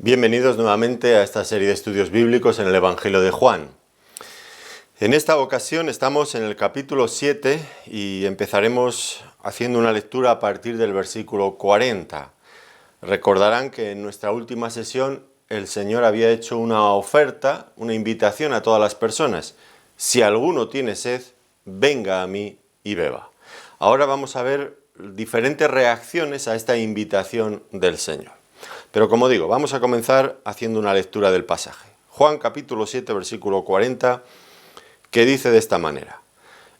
Bienvenidos nuevamente a esta serie de estudios bíblicos en el Evangelio de Juan. En esta ocasión estamos en el capítulo 7 y empezaremos haciendo una lectura a partir del versículo 40. Recordarán que en nuestra última sesión el Señor había hecho una oferta, una invitación a todas las personas. Si alguno tiene sed, venga a mí y beba. Ahora vamos a ver diferentes reacciones a esta invitación del Señor. Pero como digo, vamos a comenzar haciendo una lectura del pasaje. Juan capítulo 7, versículo 40, que dice de esta manera: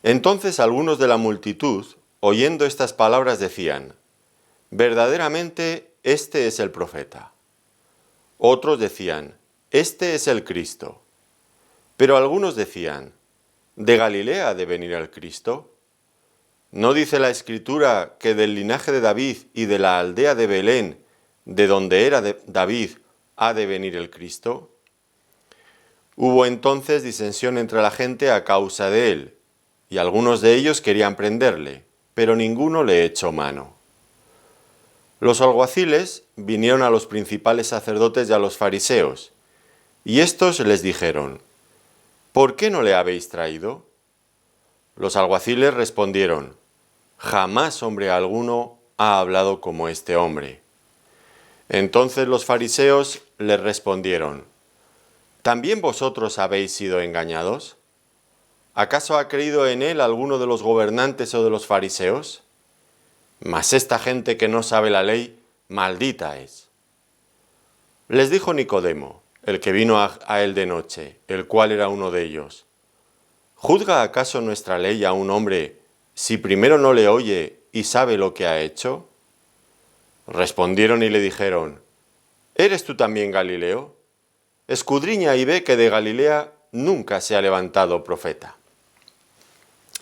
Entonces algunos de la multitud, oyendo estas palabras, decían: verdaderamente este es el profeta. Otros decían: este es el Cristo. Pero algunos decían: ¿de Galilea ha de venir el Cristo? ¿No dice la Escritura que del linaje de David y de la aldea de Belén, de donde era David, ha de venir el Cristo? Hubo entonces disensión entre la gente a causa de él, y algunos de ellos querían prenderle, pero ninguno le echó mano. Los alguaciles vinieron a los principales sacerdotes y a los fariseos, y éstos les dijeron: ¿por qué no le habéis traído? Los alguaciles respondieron: jamás hombre alguno ha hablado como este hombre. Entonces los fariseos les respondieron: ¿también vosotros habéis sido engañados? ¿Acaso ha creído en él alguno de los gobernantes o de los fariseos? Mas esta gente que no sabe la ley, maldita es. Les dijo Nicodemo, el que vino a él de noche, el cual era uno de ellos: ¿juzga acaso nuestra ley a un hombre si primero no le oye y sabe lo que ha hecho? Respondieron y le dijeron: ¿eres tú también Galileo? Escudriña y ve que de Galilea nunca se ha levantado profeta.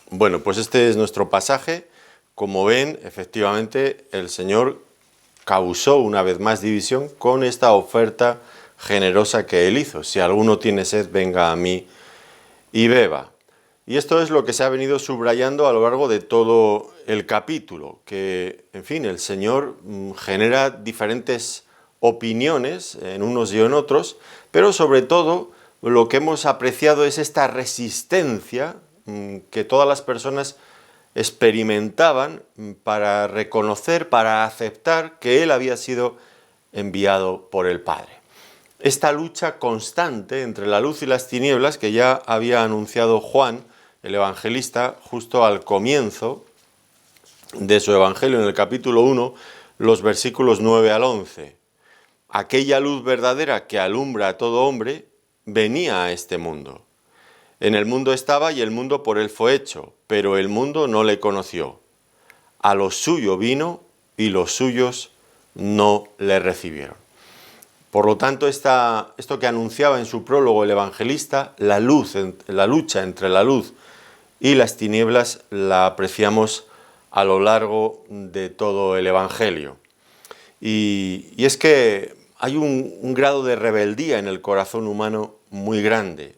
Bueno, pues este es nuestro pasaje. Como ven, efectivamente, el Señor causó una vez más división con esta oferta generosa que Él hizo. Si alguno tiene sed, venga a mí y beba. Y esto es lo que se ha venido subrayando a lo largo de todo el capítulo, que, en fin, el Señor genera diferentes opiniones en unos y en otros, pero sobre todo lo que hemos apreciado es esta resistencia que todas las personas experimentaban para reconocer, para aceptar que Él había sido enviado por el Padre. Esta lucha constante entre la luz y las tinieblas que ya había anunciado Juan, el evangelista, justo al comienzo de su evangelio, en el capítulo 1, los versículos 9 al 11. Aquella luz verdadera que alumbra a todo hombre venía a este mundo. En el mundo estaba y el mundo por él fue hecho, pero el mundo no le conoció. A lo suyo vino y los suyos no le recibieron. Por lo tanto, esto que anunciaba en su prólogo el evangelista, la lucha entre la luz y las tinieblas, la apreciamos a lo largo de todo el evangelio. Y es que hay un grado de rebeldía en el corazón humano muy grande.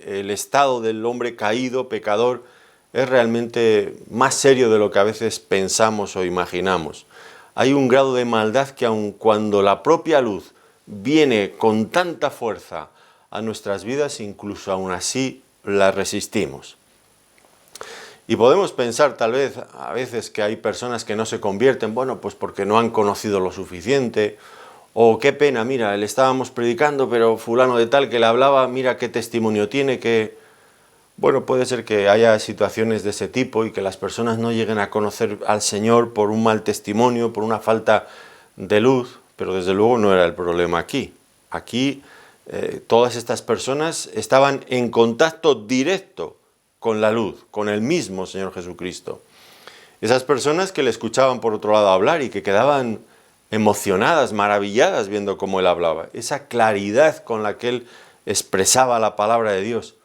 El estado del hombre caído, pecador, es realmente más serio de lo que a veces pensamos o imaginamos. Hay un grado de maldad que aun cuando la propia luz viene con tanta fuerza a nuestras vidas, incluso aún así la resistimos. Y podemos pensar tal vez a veces que hay personas que no se convierten, bueno, pues porque no han conocido lo suficiente, o qué pena, mira, le estábamos predicando, pero fulano de tal que le hablaba, mira qué testimonio tiene, que... Bueno, puede ser que haya situaciones de ese tipo y que las personas no lleguen a conocer al Señor por un mal testimonio, por una falta de luz, pero desde luego no era el problema aquí. Aquí todas estas personas estaban en contacto directo con la luz, con el mismo Señor Jesucristo. Esas personas que le escuchaban por otro lado hablar y que quedaban emocionadas, maravilladas viendo cómo él hablaba, esa claridad con la que él expresaba la palabra de Dios.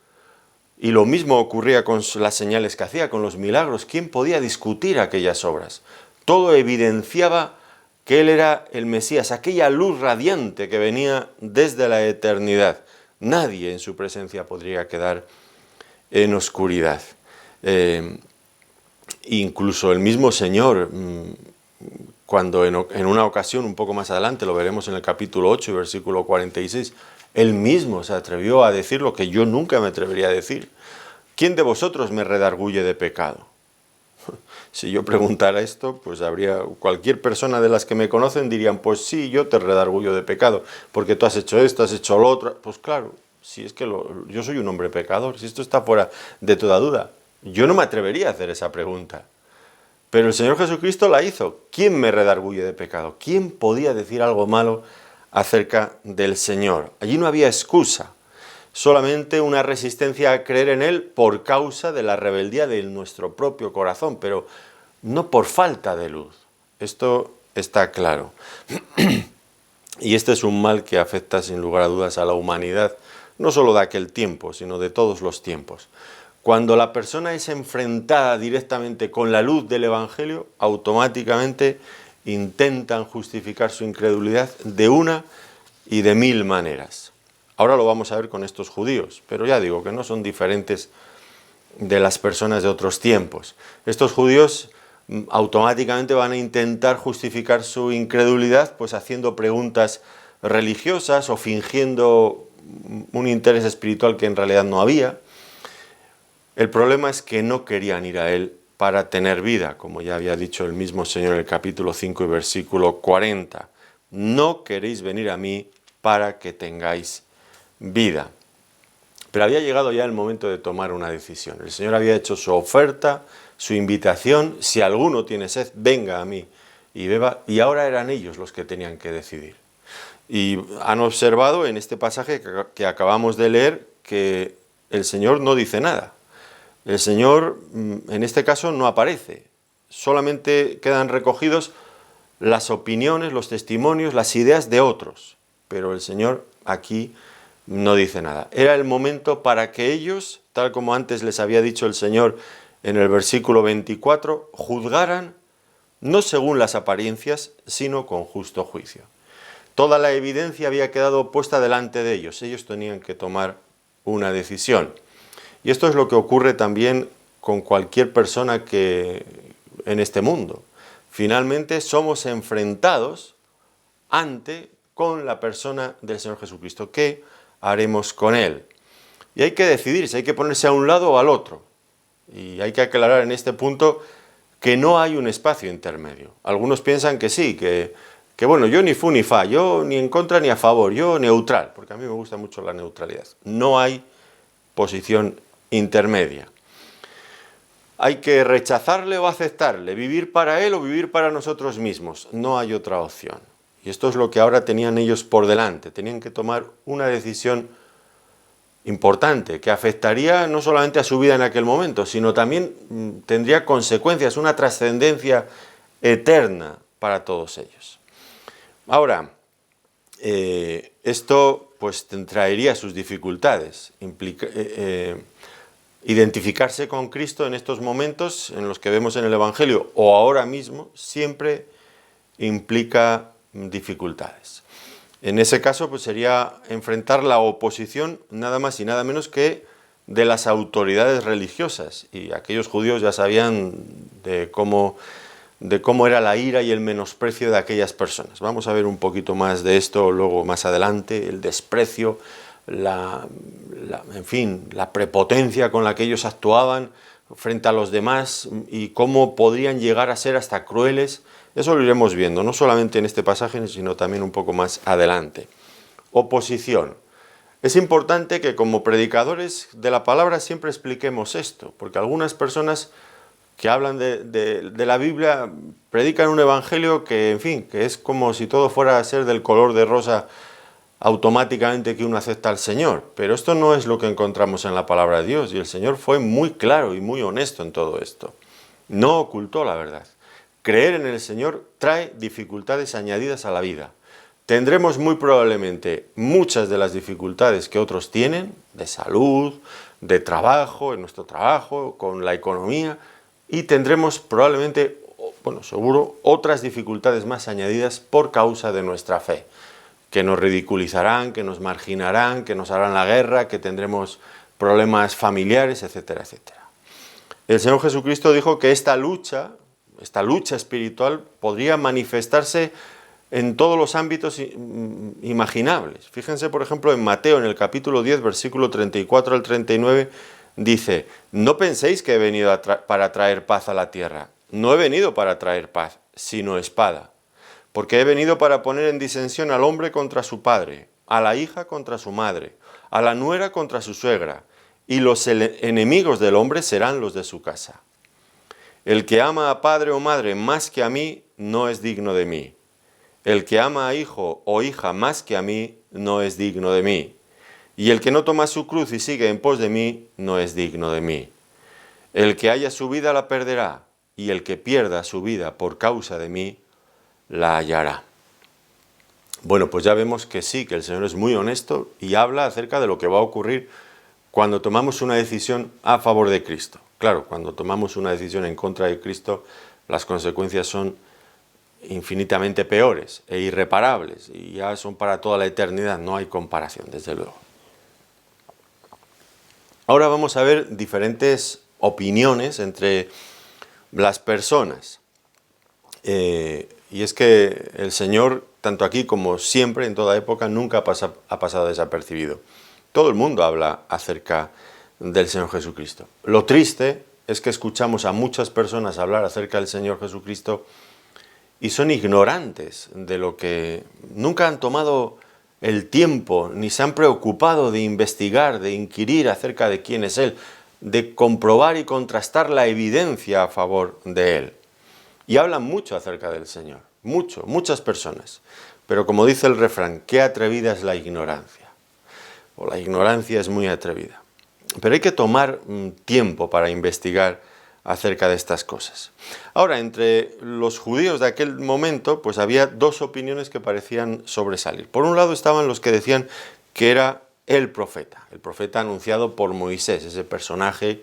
Y lo mismo ocurría con las señales que hacía, con los milagros. ¿Quién podía discutir aquellas obras? Todo evidenciaba que él era el Mesías, aquella luz radiante que venía desde la eternidad. Nadie en su presencia podría quedar en oscuridad. Incluso el mismo Señor cuando en una ocasión, un poco más adelante, lo veremos en el capítulo 8, versículo 46, él mismo se atrevió a decir lo que yo nunca me atrevería a decir. ¿Quién de vosotros me redarguye de pecado? Si yo preguntara esto, pues habría cualquier persona de las que me conocen dirían, pues sí, yo te redargullo de pecado, porque tú has hecho esto, has hecho lo otro. Pues claro, si es que yo soy un hombre pecador, si esto está fuera de toda duda. Yo no me atrevería a hacer esa pregunta. Pero el Señor Jesucristo la hizo. ¿Quién me redarguye de pecado? ¿Quién podía decir algo malo acerca del Señor? Allí no había excusa, solamente una resistencia a creer en Él por causa de la rebeldía de nuestro propio corazón, pero no por falta de luz. Esto está claro. Y este es un mal que afecta sin lugar a dudas a la humanidad, no solo de aquel tiempo, sino de todos los tiempos. Cuando la persona es enfrentada directamente con la luz del Evangelio, automáticamente intentan justificar su incredulidad de una y de mil maneras. Ahora lo vamos a ver con estos judíos, pero ya digo que no son diferentes de las personas de otros tiempos. Estos judíos automáticamente van a intentar justificar su incredulidad pues haciendo preguntas religiosas o fingiendo un interés espiritual que en realidad no había. El problema es que no querían ir a Él para tener vida, como ya había dicho el mismo Señor en el capítulo 5 y versículo 40. No queréis venir a mí para que tengáis vida. Pero había llegado ya el momento de tomar una decisión. El Señor había hecho su oferta, su invitación. Si alguno tiene sed, venga a mí y beba. Y ahora eran ellos los que tenían que decidir. Y han observado en este pasaje que acabamos de leer que el Señor no dice nada. El Señor, en este caso, no aparece. Solamente quedan recogidos las opiniones, los testimonios, las ideas de otros. Pero el Señor aquí no dice nada. Era el momento para que ellos, tal como antes les había dicho el Señor en el versículo 24, juzgaran no según las apariencias, sino con justo juicio. Toda la evidencia había quedado puesta delante de ellos. Ellos tenían que tomar una decisión. Y esto es lo que ocurre también con cualquier persona que en este mundo. Finalmente somos enfrentados con la persona del Señor Jesucristo. ¿Qué haremos con Él? Y hay que decidirse, hay que ponerse a un lado o al otro. Y hay que aclarar en este punto que no hay un espacio intermedio. Algunos piensan que sí, que bueno, yo ni fu ni fa, yo ni en contra ni a favor, yo neutral, porque a mí me gusta mucho la neutralidad. No hay posición intermedia. Hay que rechazarle o aceptarle, vivir para Él o vivir para nosotros mismos. No hay otra opción. Y esto es lo que ahora tenían ellos por delante. Tenían que tomar una decisión importante que afectaría no solamente a su vida en aquel momento, sino también tendría consecuencias, una trascendencia eterna para todos ellos. Ahora, esto pues traería sus dificultades. Identificarse con Cristo en estos momentos en los que vemos en el Evangelio o ahora mismo siempre implica dificultades. En ese caso pues sería enfrentar la oposición nada más y nada menos que de las autoridades religiosas, y aquellos judíos ya sabían de cómo era la ira y el menosprecio de aquellas personas. Vamos a ver un poquito más de esto luego más adelante, el desprecio, en fin, la prepotencia con la que ellos actuaban frente a los demás y cómo podrían llegar a ser hasta crueles. Eso lo iremos viendo, no solamente en este pasaje, sino también un poco más adelante. Oposición. Es importante que como predicadores de la palabra siempre expliquemos esto, porque algunas personas que hablan de la Biblia predican un evangelio que, en fin, que es como si todo fuera a ser del color de rosa automáticamente que uno acepta al Señor. Pero esto no es lo que encontramos en la palabra de Dios, y el Señor fue muy claro y muy honesto en todo esto. No ocultó la verdad. Creer en el Señor trae dificultades añadidas a la vida. Tendremos muy probablemente muchas de las dificultades que otros tienen, de salud, de trabajo, en nuestro trabajo, con la economía, y tendremos probablemente, bueno, seguro, otras dificultades más añadidas por causa de nuestra fe, que nos ridiculizarán, que nos marginarán, que nos harán la guerra, que tendremos problemas familiares, etcétera, etcétera. El Señor Jesucristo dijo que esta lucha, esta lucha espiritual podría manifestarse en todos los ámbitos imaginables. Fíjense, por ejemplo, en Mateo, en el capítulo 10, versículo 34 al 39, dice: no penséis que he venido para traer paz a la tierra. No he venido para traer paz, sino espada. Porque he venido para poner en disensión al hombre contra su padre, a la hija contra su madre, a la nuera contra su suegra, y los enemigos del hombre serán los de su casa. El que ama a padre o madre más que a mí, no es digno de mí. El que ama a hijo o hija más que a mí, no es digno de mí. Y el que no toma su cruz y sigue en pos de mí, no es digno de mí. El que haya su vida la perderá, y el que pierda su vida por causa de mí, la hallará. Bueno, pues ya vemos que sí, que el Señor es muy honesto y habla acerca de lo que va a ocurrir cuando tomamos una decisión a favor de Cristo. Claro, cuando tomamos una decisión en contra de Cristo, las consecuencias son infinitamente peores e irreparables, y ya son para toda la eternidad, no hay comparación, desde luego. Ahora vamos a ver diferentes opiniones entre las personas. Y es que el Señor, tanto aquí como siempre, en toda época, nunca ha pasado desapercibido. Todo el mundo habla acerca del Señor Jesucristo. Lo triste es que escuchamos a muchas personas hablar acerca del Señor Jesucristo y son ignorantes de lo que nunca han tomado el tiempo, ni se han preocupado de investigar, de inquirir acerca de quién es Él, de comprobar y contrastar la evidencia a favor de Él. Y hablan mucho acerca del Señor, muchas personas. Pero como dice el refrán, qué atrevida es la ignorancia. O la ignorancia es muy atrevida. Pero hay que tomar tiempo para investigar acerca de estas cosas. Ahora, entre los judíos de aquel momento, pues había dos opiniones que parecían sobresalir. Por un lado estaban los que decían que era el profeta anunciado por Moisés, ese personaje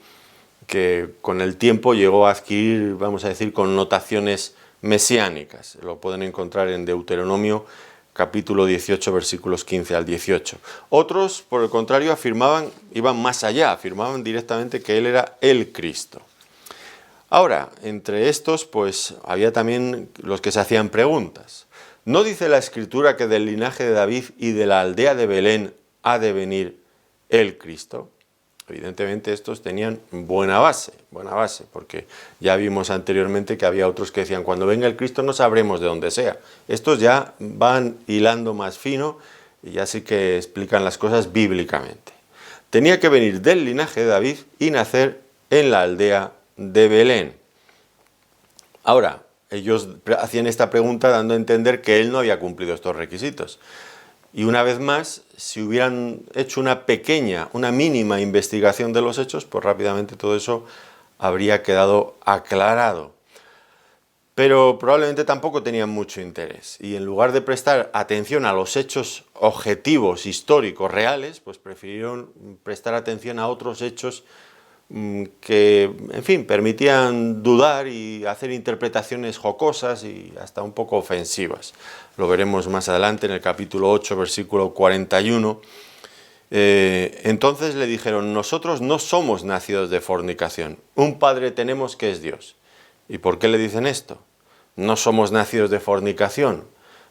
que con el tiempo llegó a adquirir, vamos a decir, connotaciones mesiánicas. Lo pueden encontrar en Deuteronomio capítulo 18, versículos 15 al 18. Otros, por el contrario, iban más allá, afirmaban directamente que él era el Cristo. Ahora, entre estos, pues había también los que se hacían preguntas. ¿No dice la Escritura que del linaje de David y de la aldea de Belén ha de venir el Cristo? Evidentemente estos tenían buena base, porque ya vimos anteriormente que había otros que decían, cuando venga el Cristo no sabremos de dónde sea. Estos ya van hilando más fino y ya sí que explican las cosas bíblicamente. Tenía que venir del linaje de David y nacer en la aldea de Belén. Ahora, ellos hacían esta pregunta dando a entender que él no había cumplido estos requisitos. Y una vez más, si hubieran hecho una mínima investigación de los hechos, pues rápidamente todo eso habría quedado aclarado. Pero probablemente tampoco tenían mucho interés. Y en lugar de prestar atención a los hechos objetivos, históricos, reales, pues prefirieron prestar atención a otros hechos que, en fin, permitían dudar y hacer interpretaciones jocosas y hasta un poco ofensivas. Lo veremos más adelante en el capítulo 8, versículo 41. Entonces le dijeron, nosotros no somos nacidos de fornicación, un padre tenemos que es Dios. ¿Y por qué le dicen esto? No somos nacidos de fornicación,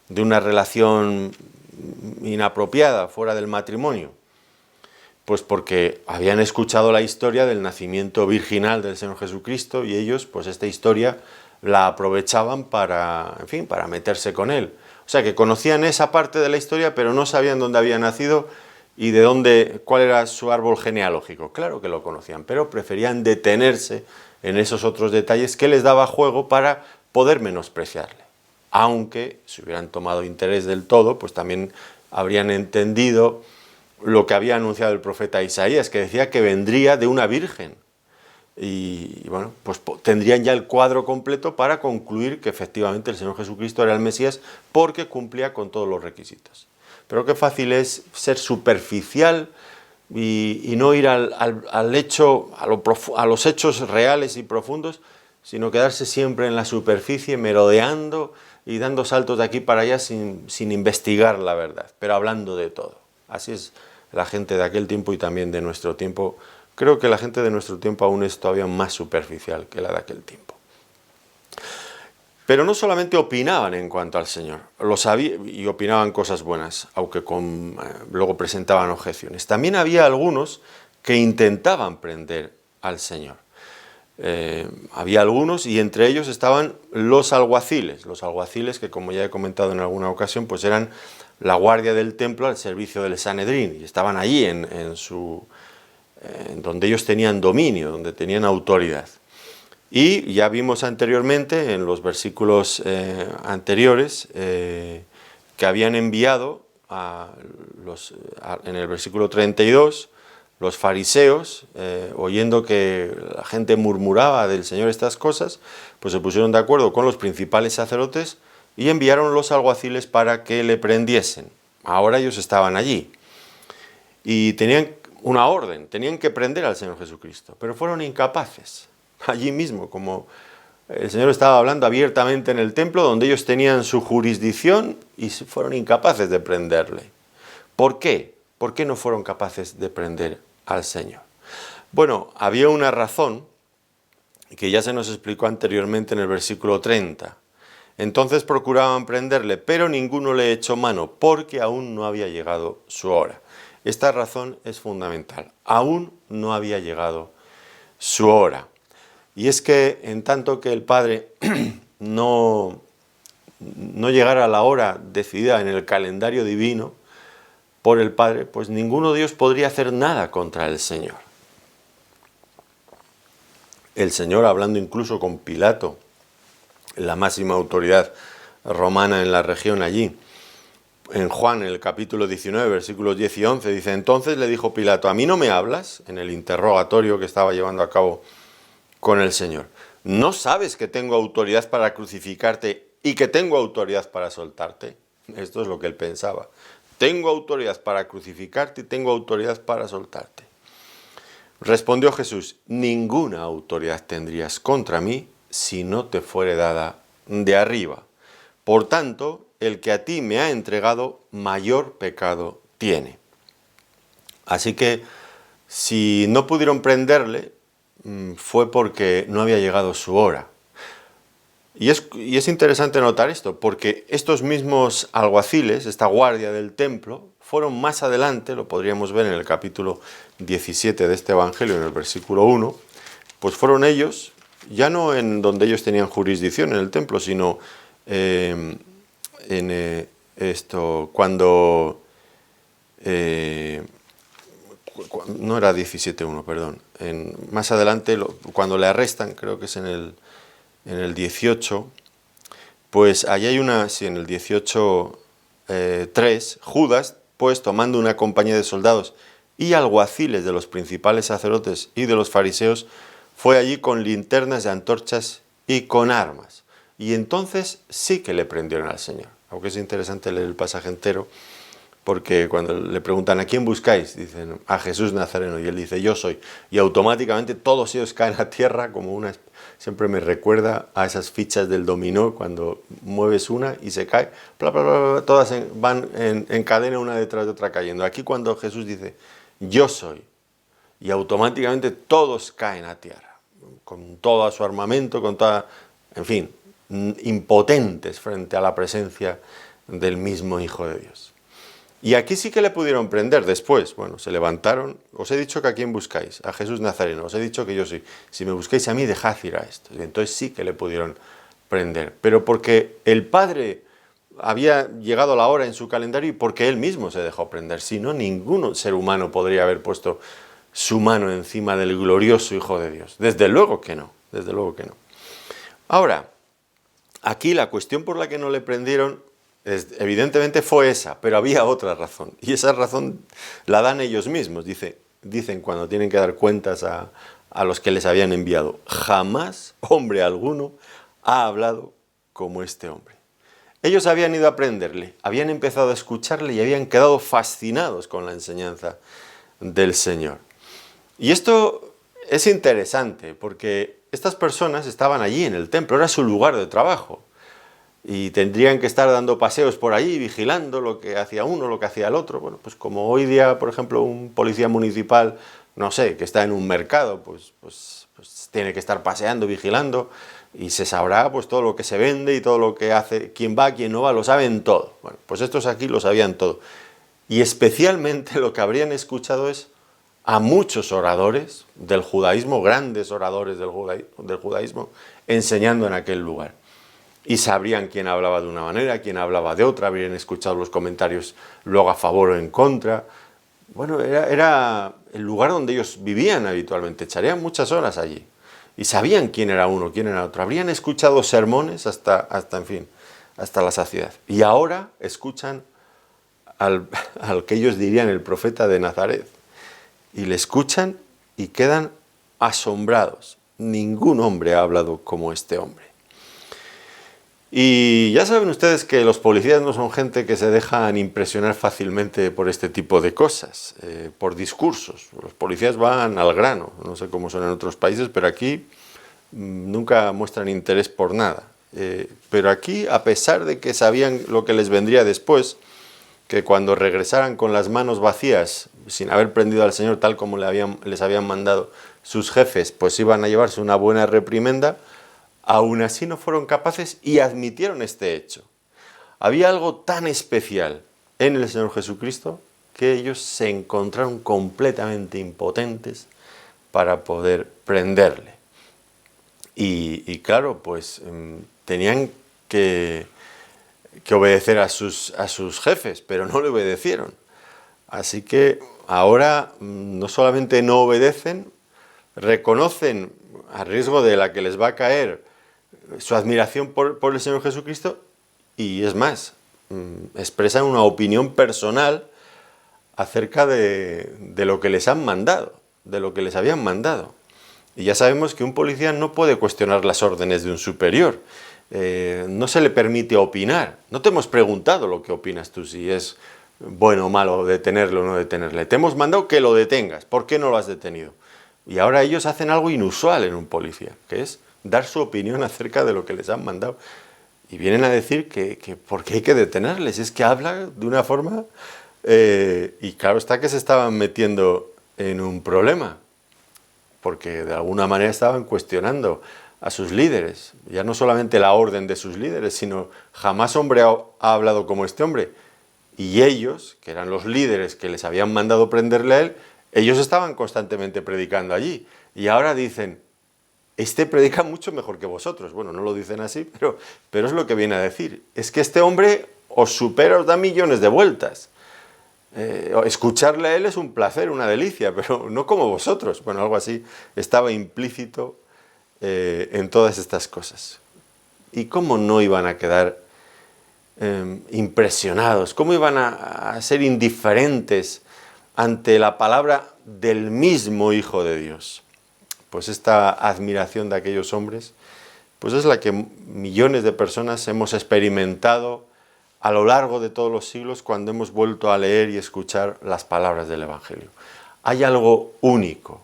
de una relación inapropiada, fuera del matrimonio. Pues porque habían escuchado la historia del nacimiento virginal del Señor Jesucristo y ellos, pues esta historia la aprovechaban para, en fin, para meterse con él. O sea que conocían esa parte de la historia, pero no sabían dónde había nacido y cuál era su árbol genealógico. Claro que lo conocían, pero preferían detenerse en esos otros detalles que les daba juego para poder menospreciarle. Aunque si hubieran tomado interés del todo, pues también habrían entendido lo que había anunciado el profeta Isaías, que decía que vendría de una virgen. Y bueno, pues tendrían ya el cuadro completo para concluir que efectivamente el Señor Jesucristo era el Mesías porque cumplía con todos los requisitos. Pero qué fácil es ser superficial y no ir al hecho, a los hechos reales y profundos, sino quedarse siempre en la superficie, merodeando y dando saltos de aquí para allá sin investigar la verdad, pero hablando de todo. Así es la gente de aquel tiempo y también de nuestro tiempo. Creo que la gente de nuestro tiempo aún es todavía más superficial que la de aquel tiempo. Pero no solamente opinaban en cuanto al Señor, lo sabían y opinaban cosas buenas, aunque luego presentaban objeciones. También había algunos que intentaban prender al Señor. Había algunos, y entre ellos estaban los alguaciles que, como ya he comentado en alguna ocasión, pues eran la guardia del templo al servicio del Sanedrín, y estaban allí en donde ellos tenían dominio, donde tenían autoridad. Y ya vimos anteriormente, en los versículos anteriores, que habían enviado en el versículo 32, los fariseos, oyendo que la gente murmuraba del Señor estas cosas, pues se pusieron de acuerdo con los principales sacerdotes y enviaron los alguaciles para que le prendiesen. Ahora ellos estaban allí y tenían una orden, tenían que prender al Señor Jesucristo, pero fueron incapaces. Allí mismo, como el Señor estaba hablando abiertamente en el templo, donde ellos tenían su jurisdicción, y fueron incapaces de prenderle. ¿Por qué? ¿Por qué no fueron capaces de prender al Señor? Bueno, había una razón que ya se nos explicó anteriormente en el versículo 30. Entonces procuraban prenderle, pero ninguno le echó mano, porque aún no había llegado su hora. Esta razón es fundamental. Aún no había llegado su hora. Y es que en tanto que el Padre no llegara a la hora decidida en el calendario divino por el Padre, pues ninguno de ellos podría hacer nada contra el Señor. El Señor, hablando incluso con Pilato, la máxima autoridad romana en la región allí, en Juan, en el capítulo 19, versículos 10 y 11, dice: entonces le dijo Pilato, ¿a mí no me hablas? En el interrogatorio que estaba llevando a cabo con el Señor. ¿No sabes que tengo autoridad para crucificarte y que tengo autoridad para soltarte? Esto es lo que él pensaba. Tengo autoridad para crucificarte y tengo autoridad para soltarte. Respondió Jesús: ninguna autoridad tendrías contra mí si no te fuere dada de arriba. Por tanto, el que a ti me ha entregado, mayor pecado tiene. Así que, si no pudieron prenderle, fue porque no había llegado su hora. Y es interesante notar esto, porque estos mismos alguaciles, esta guardia del templo, fueron más adelante, lo podríamos ver en el capítulo 17 de este Evangelio, en el versículo 1, pues fueron ellos, ya no en donde ellos tenían jurisdicción en el templo, sino cuando... no era 17.1, perdón. Más adelante, cuando le arrestan, creo que es en el 18, pues allí hay en el 18.3, Judas, pues tomando una compañía de soldados y alguaciles de los principales sacerdotes y de los fariseos, fue allí con linternas y antorchas y con armas. Y entonces sí que le prendieron al Señor. Aunque es interesante leer el pasaje entero, porque cuando le preguntan ¿a quién buscáis? Dicen a Jesús Nazareno, y él dice yo soy, y automáticamente todos ellos caen a tierra, como siempre me recuerda a esas fichas del dominó, cuando mueves una y se cae, bla, bla, bla, bla, todas van en cadena una detrás de otra cayendo. Aquí cuando Jesús dice yo soy, y automáticamente todos caen a tierra, con todo su armamento, en fin, impotentes frente a la presencia del mismo Hijo de Dios. Y aquí sí que le pudieron prender después. Bueno, se levantaron. Os he dicho que a quién buscáis, a Jesús Nazareno. Os he dicho que yo soy. Si me buscáis a mí, dejad ir a esto. Y entonces sí que le pudieron prender. Pero porque el Padre había llegado la hora en su calendario y porque Él mismo se dejó prender. Si no, ningún ser humano podría haber puesto su mano encima del glorioso Hijo de Dios. Desde luego que no. Desde luego que no. Ahora, aquí la cuestión por la que no le prendieron evidentemente fue esa, pero había otra razón, y esa razón la dan ellos mismos. Dicen cuando tienen que dar cuentas a los que les habían enviado: jamás hombre alguno ha hablado como este hombre. Ellos habían ido a aprenderle, habían empezado a escucharle y habían quedado fascinados con la enseñanza del Señor. Y esto es interesante, porque estas personas estaban allí en el templo, era su lugar de trabajo. Y tendrían que estar dando paseos por allí, vigilando lo que hacía uno, lo que hacía el otro. Bueno, pues como hoy día, por ejemplo, un policía municipal, no sé, que está en un mercado, pues tiene que estar paseando, vigilando. y se sabrá pues todo lo que se vende y todo lo que hace, quién va, quién no va, lo saben todo. Bueno, pues estos aquí lo sabían todo. Y especialmente lo que habrían escuchado es a muchos oradores del judaísmo, grandes oradores del judaísmo, enseñando en aquel lugar. Y sabrían quién hablaba de una manera, quién hablaba de otra, habrían escuchado los comentarios luego a favor o en contra. Bueno, era el lugar donde ellos vivían habitualmente, echarían muchas horas allí. Y sabían quién era uno, quién era otro. Habrían escuchado sermones hasta la saciedad. Y ahora escuchan al que ellos dirían el profeta de Nazaret. Y le escuchan y quedan asombrados. Ningún hombre ha hablado como este hombre. Y ya saben ustedes que los policías no son gente que se dejan impresionar fácilmente por este tipo de cosas, por discursos. Los policías van al grano, no sé cómo son en otros países, pero aquí nunca muestran interés por nada. Pero aquí, a pesar de que sabían lo que les vendría después, que cuando regresaran con las manos vacías, sin haber prendido al Señor tal como les habían mandado sus jefes, pues iban a llevarse una buena reprimenda, aún así no fueron capaces y admitieron este hecho. Había algo tan especial en el Señor Jesucristo que ellos se encontraron completamente impotentes para poder prenderle. Y claro, pues tenían que obedecer a sus jefes, pero no le obedecieron. Así que ahora no solamente no obedecen, reconocen, a riesgo de la que les va a caer, su admiración por el Señor Jesucristo, y es más, expresan una opinión personal acerca de lo que les han mandado, de lo que les habían mandado. Y ya sabemos que un policía no puede cuestionar las órdenes de un superior, no se le permite opinar. No te hemos preguntado lo que opinas tú, si es bueno o malo detenerlo o no detenerle. Te hemos mandado que lo detengas, ¿por qué no lo has detenido? Y ahora ellos hacen algo inusual en un policía, que es dar su opinión acerca de lo que les han mandado. Y vienen a decir que ¿por qué hay que detenerles? Es que habla de una forma... y claro está que se estaban metiendo en un problema, porque de alguna manera estaban cuestionando a sus líderes. Ya no solamente la orden de sus líderes, sino jamás hombre ha hablado como este hombre. Y ellos, que eran los líderes que les habían mandado prenderle a él, ellos estaban constantemente predicando allí. Y ahora dicen, este predica mucho mejor que vosotros. Bueno, no lo dicen así, pero es lo que viene a decir. Es que este hombre os supera, os da millones de vueltas. Escucharle a él es un placer, una delicia, pero no como vosotros. Bueno, algo así estaba implícito en todas estas cosas. ¿Y cómo no iban a quedar impresionados? ¿Cómo iban a ser indiferentes ante la palabra del mismo Hijo de Dios? Pues esta admiración de aquellos hombres, pues es la que millones de personas hemos experimentado a lo largo de todos los siglos cuando hemos vuelto a leer y escuchar las palabras del Evangelio. Hay algo único,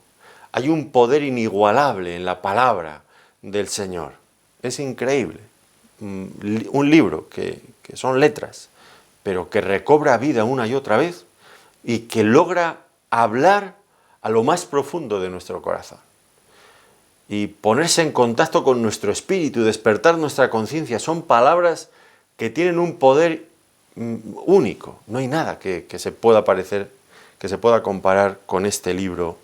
hay un poder inigualable en la palabra del Señor. Es increíble. Un libro que son letras, pero que recobra vida una y otra vez y que logra hablar a lo más profundo de nuestro corazón. Y ponerse en contacto con nuestro espíritu, despertar nuestra conciencia, son palabras que tienen un poder único. No hay nada que se pueda parecer, que se pueda comparar con este libro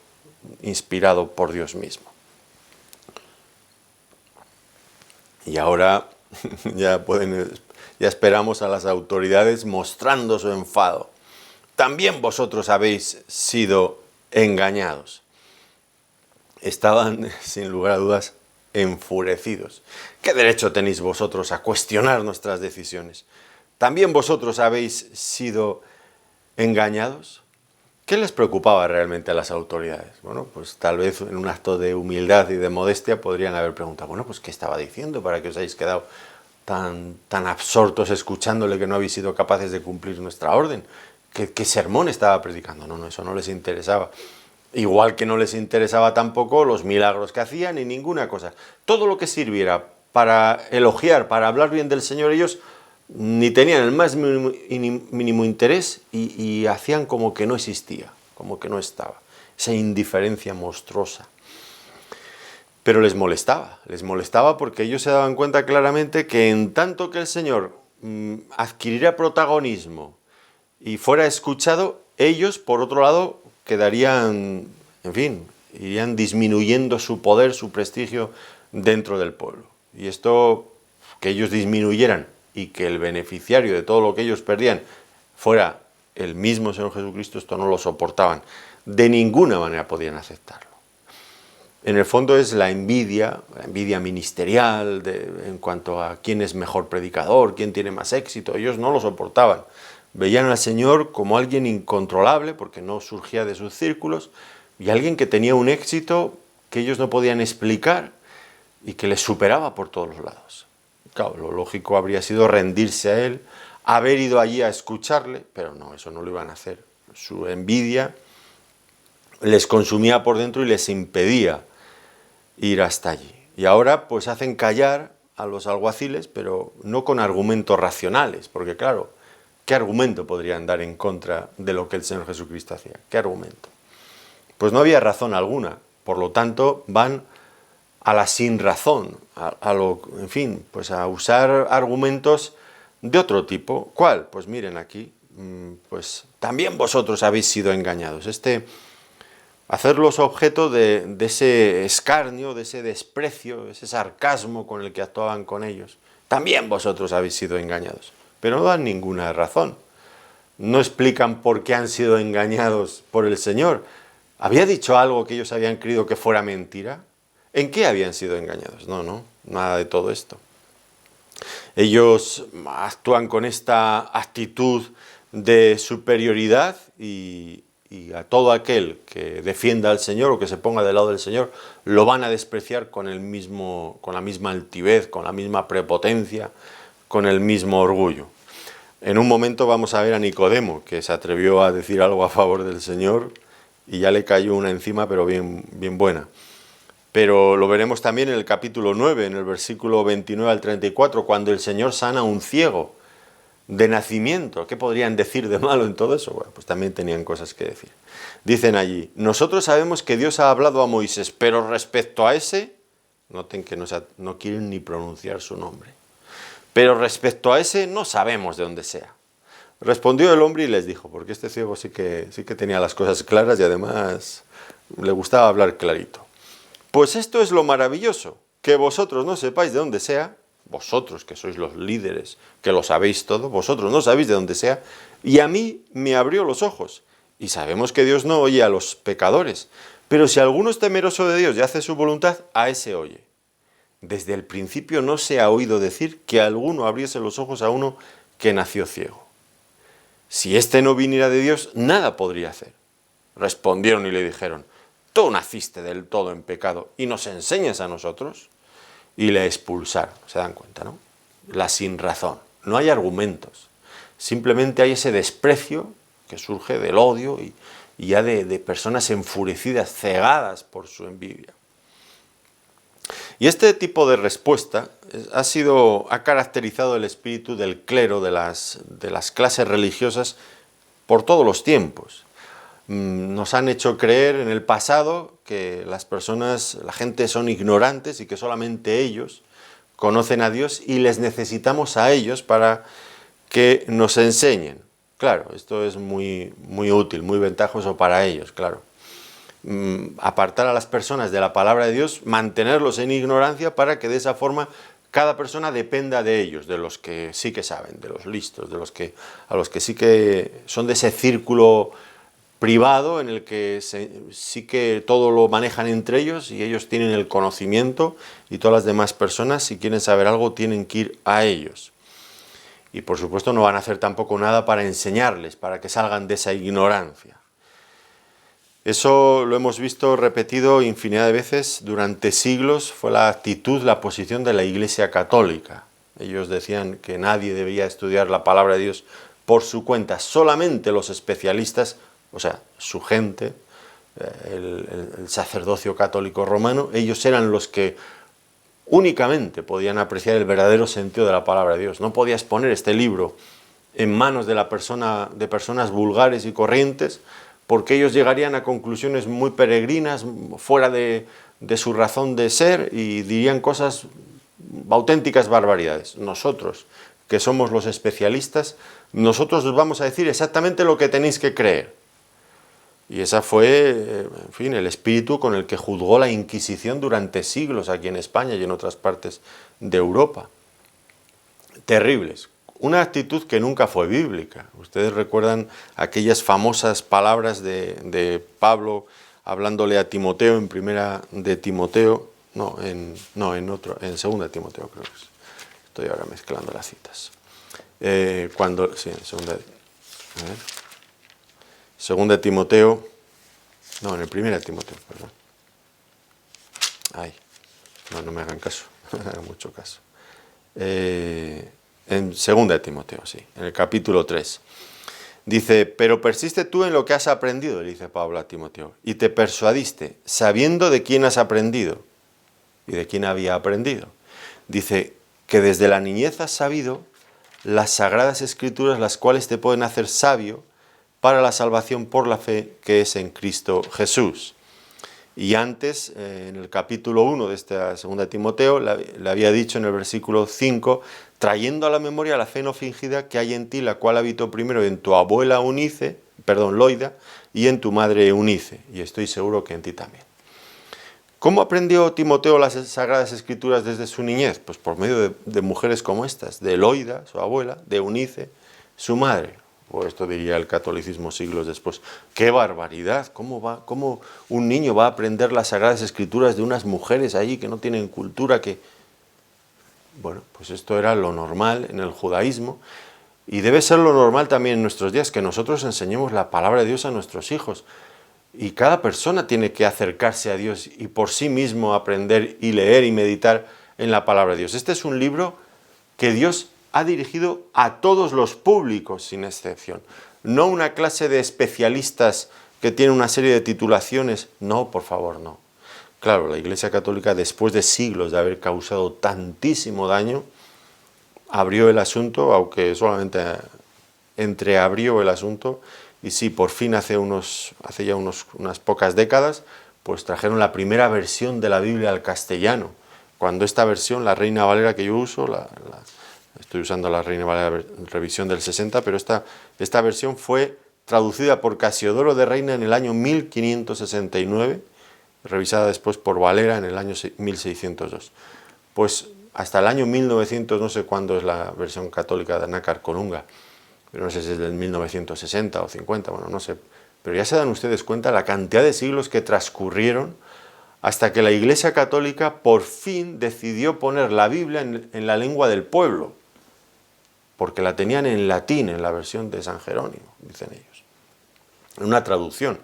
inspirado por Dios mismo. Y ahora ya esperamos a las autoridades mostrando su enfado. También vosotros habéis sido engañados. Estaban, sin lugar a dudas, enfurecidos. ¿Qué derecho tenéis vosotros a cuestionar nuestras decisiones? ¿También vosotros habéis sido engañados? ¿Qué les preocupaba realmente a las autoridades? Bueno, pues tal vez en un acto de humildad y de modestia podrían haber preguntado, bueno, pues ¿qué estaba diciendo para que os hayáis quedado tan absortos escuchándole que no habéis sido capaces de cumplir nuestra orden? ¿Qué sermón estaba predicando? No, eso no les interesaba. Igual que no les interesaba tampoco los milagros que hacían ni ninguna cosa. Todo lo que sirviera para elogiar, para hablar bien del Señor, ellos ni tenían el más mínimo interés y hacían como que no existía, como que no estaba. Esa indiferencia monstruosa. Pero les molestaba porque ellos se daban cuenta claramente que en tanto que el Señor adquiriera protagonismo y fuera escuchado, ellos, por otro lado, quedarían, en fin, irían disminuyendo su poder, su prestigio dentro del pueblo. Y esto, que ellos disminuyeran y que el beneficiario de todo lo que ellos perdían fuera el mismo Señor Jesucristo, esto no lo soportaban. De ninguna manera podían aceptarlo. En el fondo es la envidia ministerial en cuanto a quién es mejor predicador, quién tiene más éxito. Ellos no lo soportaban. Veían al Señor como alguien incontrolable, porque no surgía de sus círculos, y alguien que tenía un éxito que ellos no podían explicar y que les superaba por todos los lados. Claro, lo lógico habría sido rendirse a él, haber ido allí a escucharle, pero no, eso no lo iban a hacer. Su envidia les consumía por dentro y les impedía ir hasta allí. Y ahora pues hacen callar a los alguaciles, pero no con argumentos racionales, porque claro, ¿qué argumento podrían dar en contra de lo que el Señor Jesucristo hacía? ¿Qué argumento? Pues no había razón alguna, por lo tanto van a la sin razón, en fin, pues a usar argumentos de otro tipo. ¿Cuál? Pues miren aquí, pues también vosotros habéis sido engañados. Hacerlos objeto de ese escarnio, de ese desprecio, ese sarcasmo con el que actuaban con ellos. También vosotros habéis sido engañados. Pero no dan ninguna razón. No explican por qué han sido engañados por el Señor. ¿Había dicho algo que ellos habían creído que fuera mentira? ¿En qué habían sido engañados? No, nada de todo esto. Ellos actúan con esta actitud de superioridad y a todo aquel que defienda al Señor o que se ponga del lado del Señor lo van a despreciar con la misma altivez, con la misma prepotencia, con el mismo orgullo. En un momento vamos a ver a Nicodemo, que se atrevió a decir algo a favor del Señor y ya le cayó una encima, pero bien buena. Pero lo veremos también en el capítulo 9, en el versículo 29 al 34, cuando el Señor sana a un ciego de nacimiento. ¿Qué podrían decir de malo en todo eso? Bueno, pues también tenían cosas que decir. Dicen allí, nosotros sabemos que Dios ha hablado a Moisés, pero respecto a ese, noten que no quieren ni pronunciar su nombre, pero respecto a ese no sabemos de dónde sea. Respondió el hombre y les dijo, porque este ciego sí que tenía las cosas claras y además le gustaba hablar clarito. Pues esto es lo maravilloso, que vosotros no sepáis de dónde sea, vosotros que sois los líderes, que lo sabéis todo, vosotros no sabéis de dónde sea, y a mí me abrió los ojos. Y sabemos que Dios no oye a los pecadores, pero si alguno es temeroso de Dios y hace su voluntad, a ese oye. Desde el principio no se ha oído decir que alguno abriese los ojos a uno que nació ciego. Si éste no viniera de Dios, nada podría hacer. Respondieron y le dijeron, tú naciste del todo en pecado y nos enseñas a nosotros. Y le expulsaron, se dan cuenta, ¿no? La sin razón, no hay argumentos, simplemente hay ese desprecio que surge del odio y ya de personas enfurecidas, cegadas por su envidia. Y este tipo de respuesta ha caracterizado el espíritu del clero, de las clases religiosas por todos los tiempos. Nos han hecho creer en el pasado que la gente son ignorantes y que solamente ellos conocen a Dios y les necesitamos a ellos para que nos enseñen. Claro, esto es muy útil, muy ventajoso para ellos, claro. Apartar a las personas de la palabra de Dios, mantenerlos en ignorancia para que de esa forma cada persona dependa de ellos, de los que sí que saben, de los listos, a los que sí que son de ese círculo privado en el que sí que todo lo manejan entre ellos y ellos tienen el conocimiento y todas las demás personas, si quieren saber algo, tienen que ir a ellos. Y por supuesto no van a hacer tampoco nada para enseñarles, para que salgan de esa ignorancia. Eso lo hemos visto repetido infinidad de veces durante siglos, fue la actitud, la posición de la Iglesia Católica. Ellos decían que nadie debía estudiar la palabra de Dios por su cuenta, solamente los especialistas, o sea, su gente, el sacerdocio católico romano, ellos eran los que únicamente podían apreciar el verdadero sentido de la palabra de Dios. No podías poner este libro en manos de personas vulgares y corrientes, porque ellos llegarían a conclusiones muy peregrinas, fuera de de su razón de ser y dirían cosas, auténticas barbaridades. Nosotros, que somos los especialistas, nosotros os vamos a decir exactamente lo que tenéis que creer. Y ese fue, en fin, el espíritu con el que juzgó la Inquisición durante siglos aquí en España y en otras partes de Europa. Terribles. Una actitud que nunca fue bíblica. Ustedes recuerdan aquellas famosas palabras de Pablo hablándole a Timoteo en primera de Timoteo, en segunda de Timoteo creo que es. Estoy ahora mezclando las citas. En segunda de Timoteo, en el primera de Timoteo, perdón. No me hagan caso, no me hagan mucho caso. En segunda de Timoteo, sí, en el capítulo 3. Dice, pero persiste tú en lo que has aprendido, le dice Pablo a Timoteo, y te persuadiste, sabiendo de quién has aprendido y de quién había aprendido. Dice que desde la niñez has sabido las sagradas escrituras, las cuales te pueden hacer sabio para la salvación por la fe que es en Cristo Jesús. Y antes, en el capítulo 1 de esta segunda de Timoteo, le había dicho en el versículo 5, trayendo a la memoria la fe no fingida que hay en ti, la cual habitó primero en tu abuela Loida, y en tu madre Eunice, y estoy seguro que en ti también. ¿Cómo aprendió Timoteo las Sagradas Escrituras desde su niñez? Pues por medio de mujeres como estas, de Loida, su abuela, de Eunice, su madre. O esto diría el catolicismo siglos después. ¡Qué barbaridad! ¿Cómo un niño va a aprender las Sagradas Escrituras de unas mujeres allí que no tienen cultura? Bueno, pues esto era lo normal en el judaísmo y debe ser lo normal también en nuestros días, que nosotros enseñemos la palabra de Dios a nuestros hijos. Y cada persona tiene que acercarse a Dios y por sí mismo aprender y leer y meditar en la palabra de Dios. Este es un libro que Dios ha dirigido a todos los públicos, sin excepción. No una clase de especialistas que tiene una serie de titulaciones. No, por favor, no. Claro, la Iglesia Católica, después de siglos de haber causado tantísimo daño, abrió el asunto, aunque solamente entreabrió el asunto, y sí, por fin hace ya unas pocas décadas, pues trajeron la primera versión de la Biblia al castellano. Cuando esta versión, la Reina Valera que yo uso, estoy usando la Reina Valera revisión del 60, pero esta versión fue traducida por Casiodoro de Reina en el año 1569, revisada después por Valera en el año 1602. Pues hasta el año 1900, no sé cuándo es la versión católica de Nácar Colunga, pero no sé si es del 1960 o 50, bueno, no sé. Pero ya se dan ustedes cuenta la cantidad de siglos que transcurrieron hasta que la Iglesia Católica por fin decidió poner la Biblia en la lengua del pueblo, porque la tenían en latín, en la versión de San Jerónimo, dicen ellos. En una traducción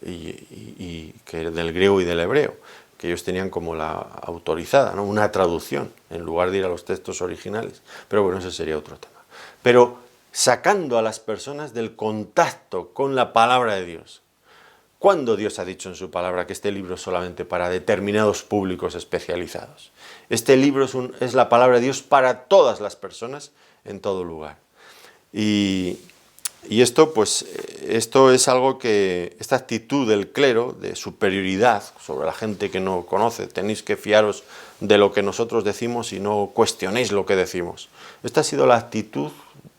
que del griego y del hebreo, que ellos tenían como la autorizada, ¿no? Una traducción, en lugar de ir a los textos originales. Pero bueno, ese sería otro tema. Pero sacando a las personas del contacto con la palabra de Dios. ¿Cuándo Dios ha dicho en su palabra que este libro es solamente para determinados públicos especializados? Este libro es la palabra de Dios para todas las personas en todo lugar. Y esto, pues, esto es algo que, esta actitud del clero de superioridad sobre la gente que no conoce, tenéis que fiaros de lo que nosotros decimos y no cuestionéis lo que decimos. Esta ha sido la actitud,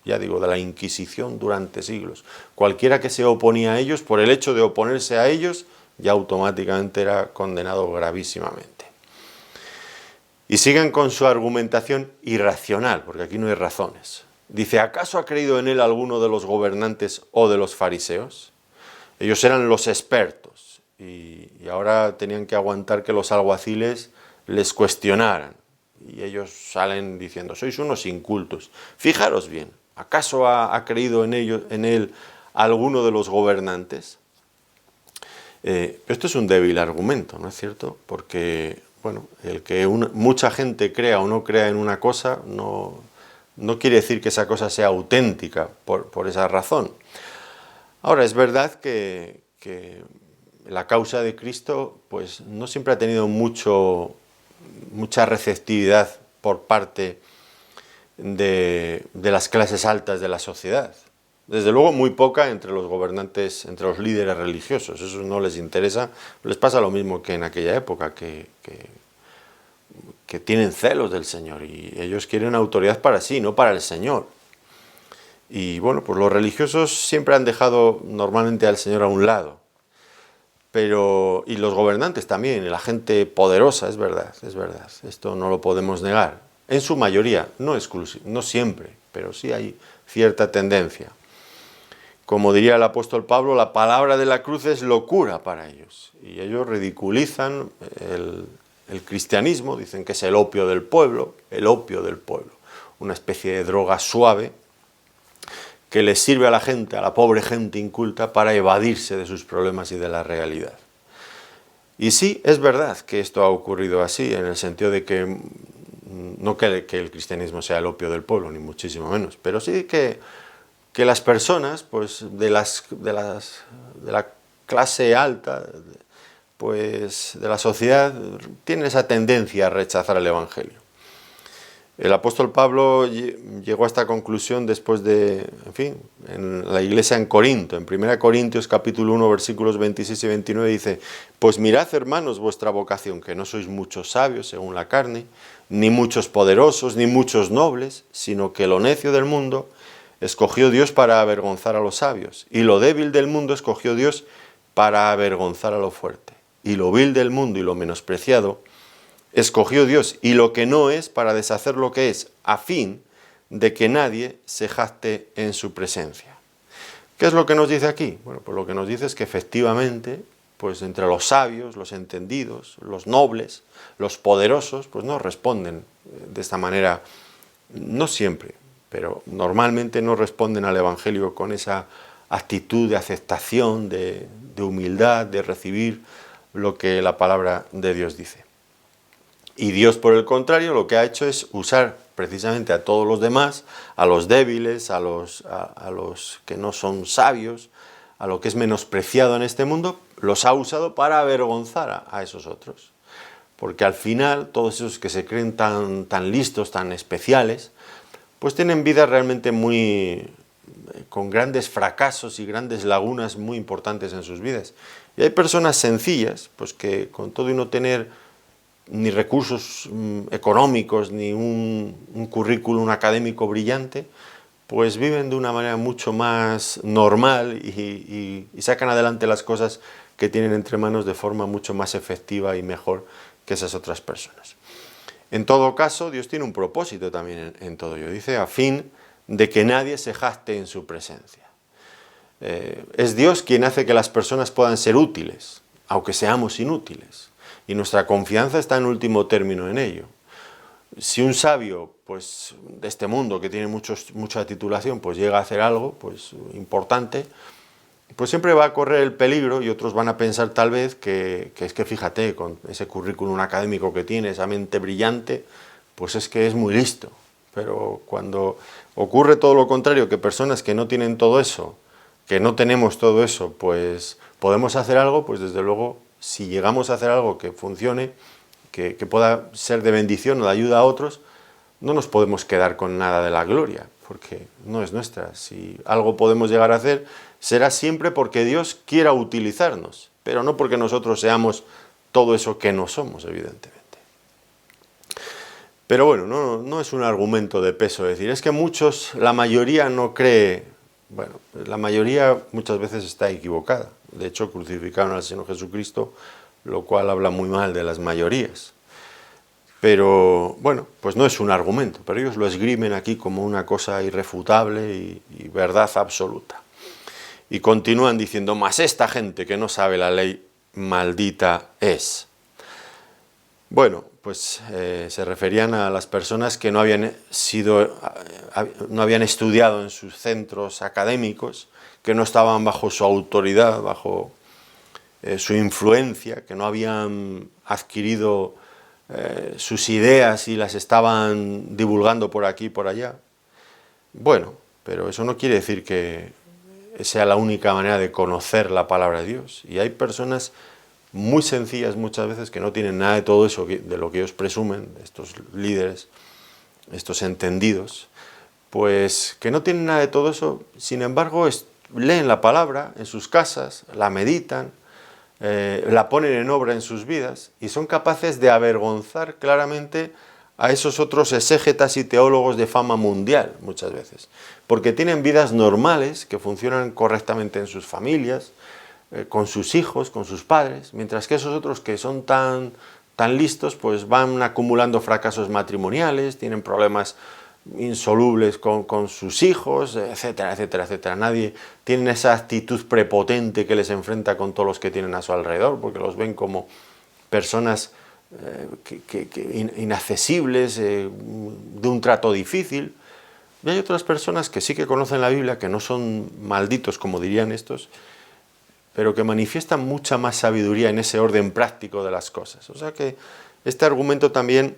ya digo, de la Inquisición durante siglos. Cualquiera que se oponía a ellos, por el hecho de oponerse a ellos, ya automáticamente era condenado gravísimamente. Y siguen con su argumentación irracional, porque aquí no hay razones. Dice, ¿acaso ha creído en él alguno de los gobernantes o de los fariseos? Ellos eran los expertos y ahora tenían que aguantar que los alguaciles les cuestionaran. Y ellos salen diciendo, sois unos incultos. Fijaros bien, ¿acaso ha creído en él alguno de los gobernantes? Esto es un débil argumento, ¿no es cierto? Porque, bueno, el que mucha gente crea o no crea en una cosa no quiere decir que esa cosa sea auténtica por esa razón. Ahora, es verdad que la causa de Cristo pues, no siempre ha tenido mucha receptividad por parte de las clases altas de la sociedad. Desde luego muy poca entre los gobernantes, entre los líderes religiosos. Eso no les interesa. Les pasa lo mismo que en aquella época, que tienen celos del Señor y ellos quieren autoridad para sí, no para el Señor. Y bueno, pues los religiosos siempre han dejado normalmente al Señor a un lado. Y los gobernantes también, y la gente poderosa, es verdad, esto no lo podemos negar. En su mayoría, no siempre, pero sí hay cierta tendencia. Como diría el apóstol Pablo, la palabra de la cruz es locura para ellos. Y ellos ridiculizan el cristianismo, dicen que es el opio del pueblo, una especie de droga suave que les sirve a la gente, a la pobre gente inculta, para evadirse de sus problemas y de la realidad. Y sí, es verdad que esto ha ocurrido así, en el sentido de que, no que el cristianismo sea el opio del pueblo, ni muchísimo menos, pero sí que las personas, pues, de la clase alta, pues, de la sociedad, tienen esa tendencia a rechazar el Evangelio. El apóstol Pablo llegó a esta conclusión después de, en la iglesia en Corinto, en 1 Corintios capítulo 1, versículos 26 y 29 dice: pues mirad, hermanos, vuestra vocación, que no sois muchos sabios según la carne, ni muchos poderosos, ni muchos nobles, sino que lo necio del mundo escogió Dios para avergonzar a los sabios, y lo débil del mundo escogió Dios para avergonzar a lo fuerte, y lo vil del mundo y lo menospreciado escogió Dios, y lo que no es, para deshacer lo que es, a fin de que nadie se jacte en su presencia. ¿Qué es lo que nos dice aquí? Bueno, pues lo que nos dice es que efectivamente, pues entre los sabios, los entendidos, los nobles, los poderosos, pues no responden de esta manera, no siempre, pero normalmente no responden al Evangelio con esa actitud de aceptación, de humildad, de recibir lo que la palabra de Dios dice. Y Dios, por el contrario, lo que ha hecho es usar precisamente a todos los demás, a los débiles, a los que no son sabios, a lo que es menospreciado en este mundo, los ha usado para avergonzar a esos otros. Porque al final, todos esos que se creen tan listos, tan especiales, pues tienen vidas realmente con grandes fracasos y grandes lagunas muy importantes en sus vidas. Y hay personas sencillas, pues que con todo y no tener ni recursos económicos, ni un currículum académico brillante, pues viven de una manera mucho más normal y sacan adelante las cosas que tienen entre manos de forma mucho más efectiva y mejor que esas otras personas. En todo caso, Dios tiene un propósito también en todo ello. Dice, a fin de que nadie se jacte en su presencia. Es Dios quien hace que las personas puedan ser útiles, aunque seamos inútiles. Y nuestra confianza está en último término en ello. Si un sabio, pues, de este mundo que tiene mucha titulación, pues llega a hacer algo, pues, importante, pues siempre va a correr el peligro, y otros van a pensar tal vez que es que fíjate, con ese currículum académico que tiene, esa mente brillante, pues es que es muy listo. Pero cuando ocurre todo lo contrario, que personas que no tienen todo eso, que no tenemos todo eso, pues podemos hacer algo, pues desde luego, si llegamos a hacer algo que funcione, que pueda ser de bendición o de ayuda a otros, no nos podemos quedar con nada de la gloria, porque no es nuestra. Si algo podemos llegar a hacer, será siempre porque Dios quiera utilizarnos, pero no porque nosotros seamos todo eso que no somos, evidentemente. Pero bueno, no es un argumento de peso decir, es que la mayoría no cree. Bueno, la mayoría muchas veces está equivocada. De hecho, crucificaron al Señor Jesucristo, lo cual habla muy mal de las mayorías. Pero, bueno, pues no es un argumento, pero ellos lo esgrimen aquí como una cosa irrefutable y verdad absoluta. Y continúan diciendo, mas esta gente que no sabe la ley, maldita es. Bueno, pues se referían a las personas que no habían estudiado en sus centros académicos, que no estaban bajo su autoridad, bajo su influencia, que no habían adquirido sus ideas y las estaban divulgando por aquí y por allá. Bueno, pero eso no quiere decir que sea la única manera de conocer la palabra de Dios. Y hay personas muy sencillas muchas veces que no tienen nada de todo eso de lo que ellos presumen, estos líderes, estos entendidos, pues que no tienen nada de todo eso, sin embargo leen la palabra en sus casas, la meditan, la ponen en obra en sus vidas y son capaces de avergonzar claramente a esos otros exégetas y teólogos de fama mundial muchas veces, porque tienen vidas normales que funcionan correctamente en sus familias, con sus hijos, con sus padres, mientras que esos otros que son tan listos pues van acumulando fracasos matrimoniales, tienen problemas insolubles con sus hijos, etcétera, etcétera, etcétera. Nadie tiene esa actitud prepotente que les enfrenta con todos los que tienen a su alrededor, porque los ven como personas inaccesibles, de un trato difícil. Y hay otras personas que sí que conocen la Biblia, que no son malditos, como dirían estos, pero que manifiestan mucha más sabiduría en ese orden práctico de las cosas. O sea que este argumento también,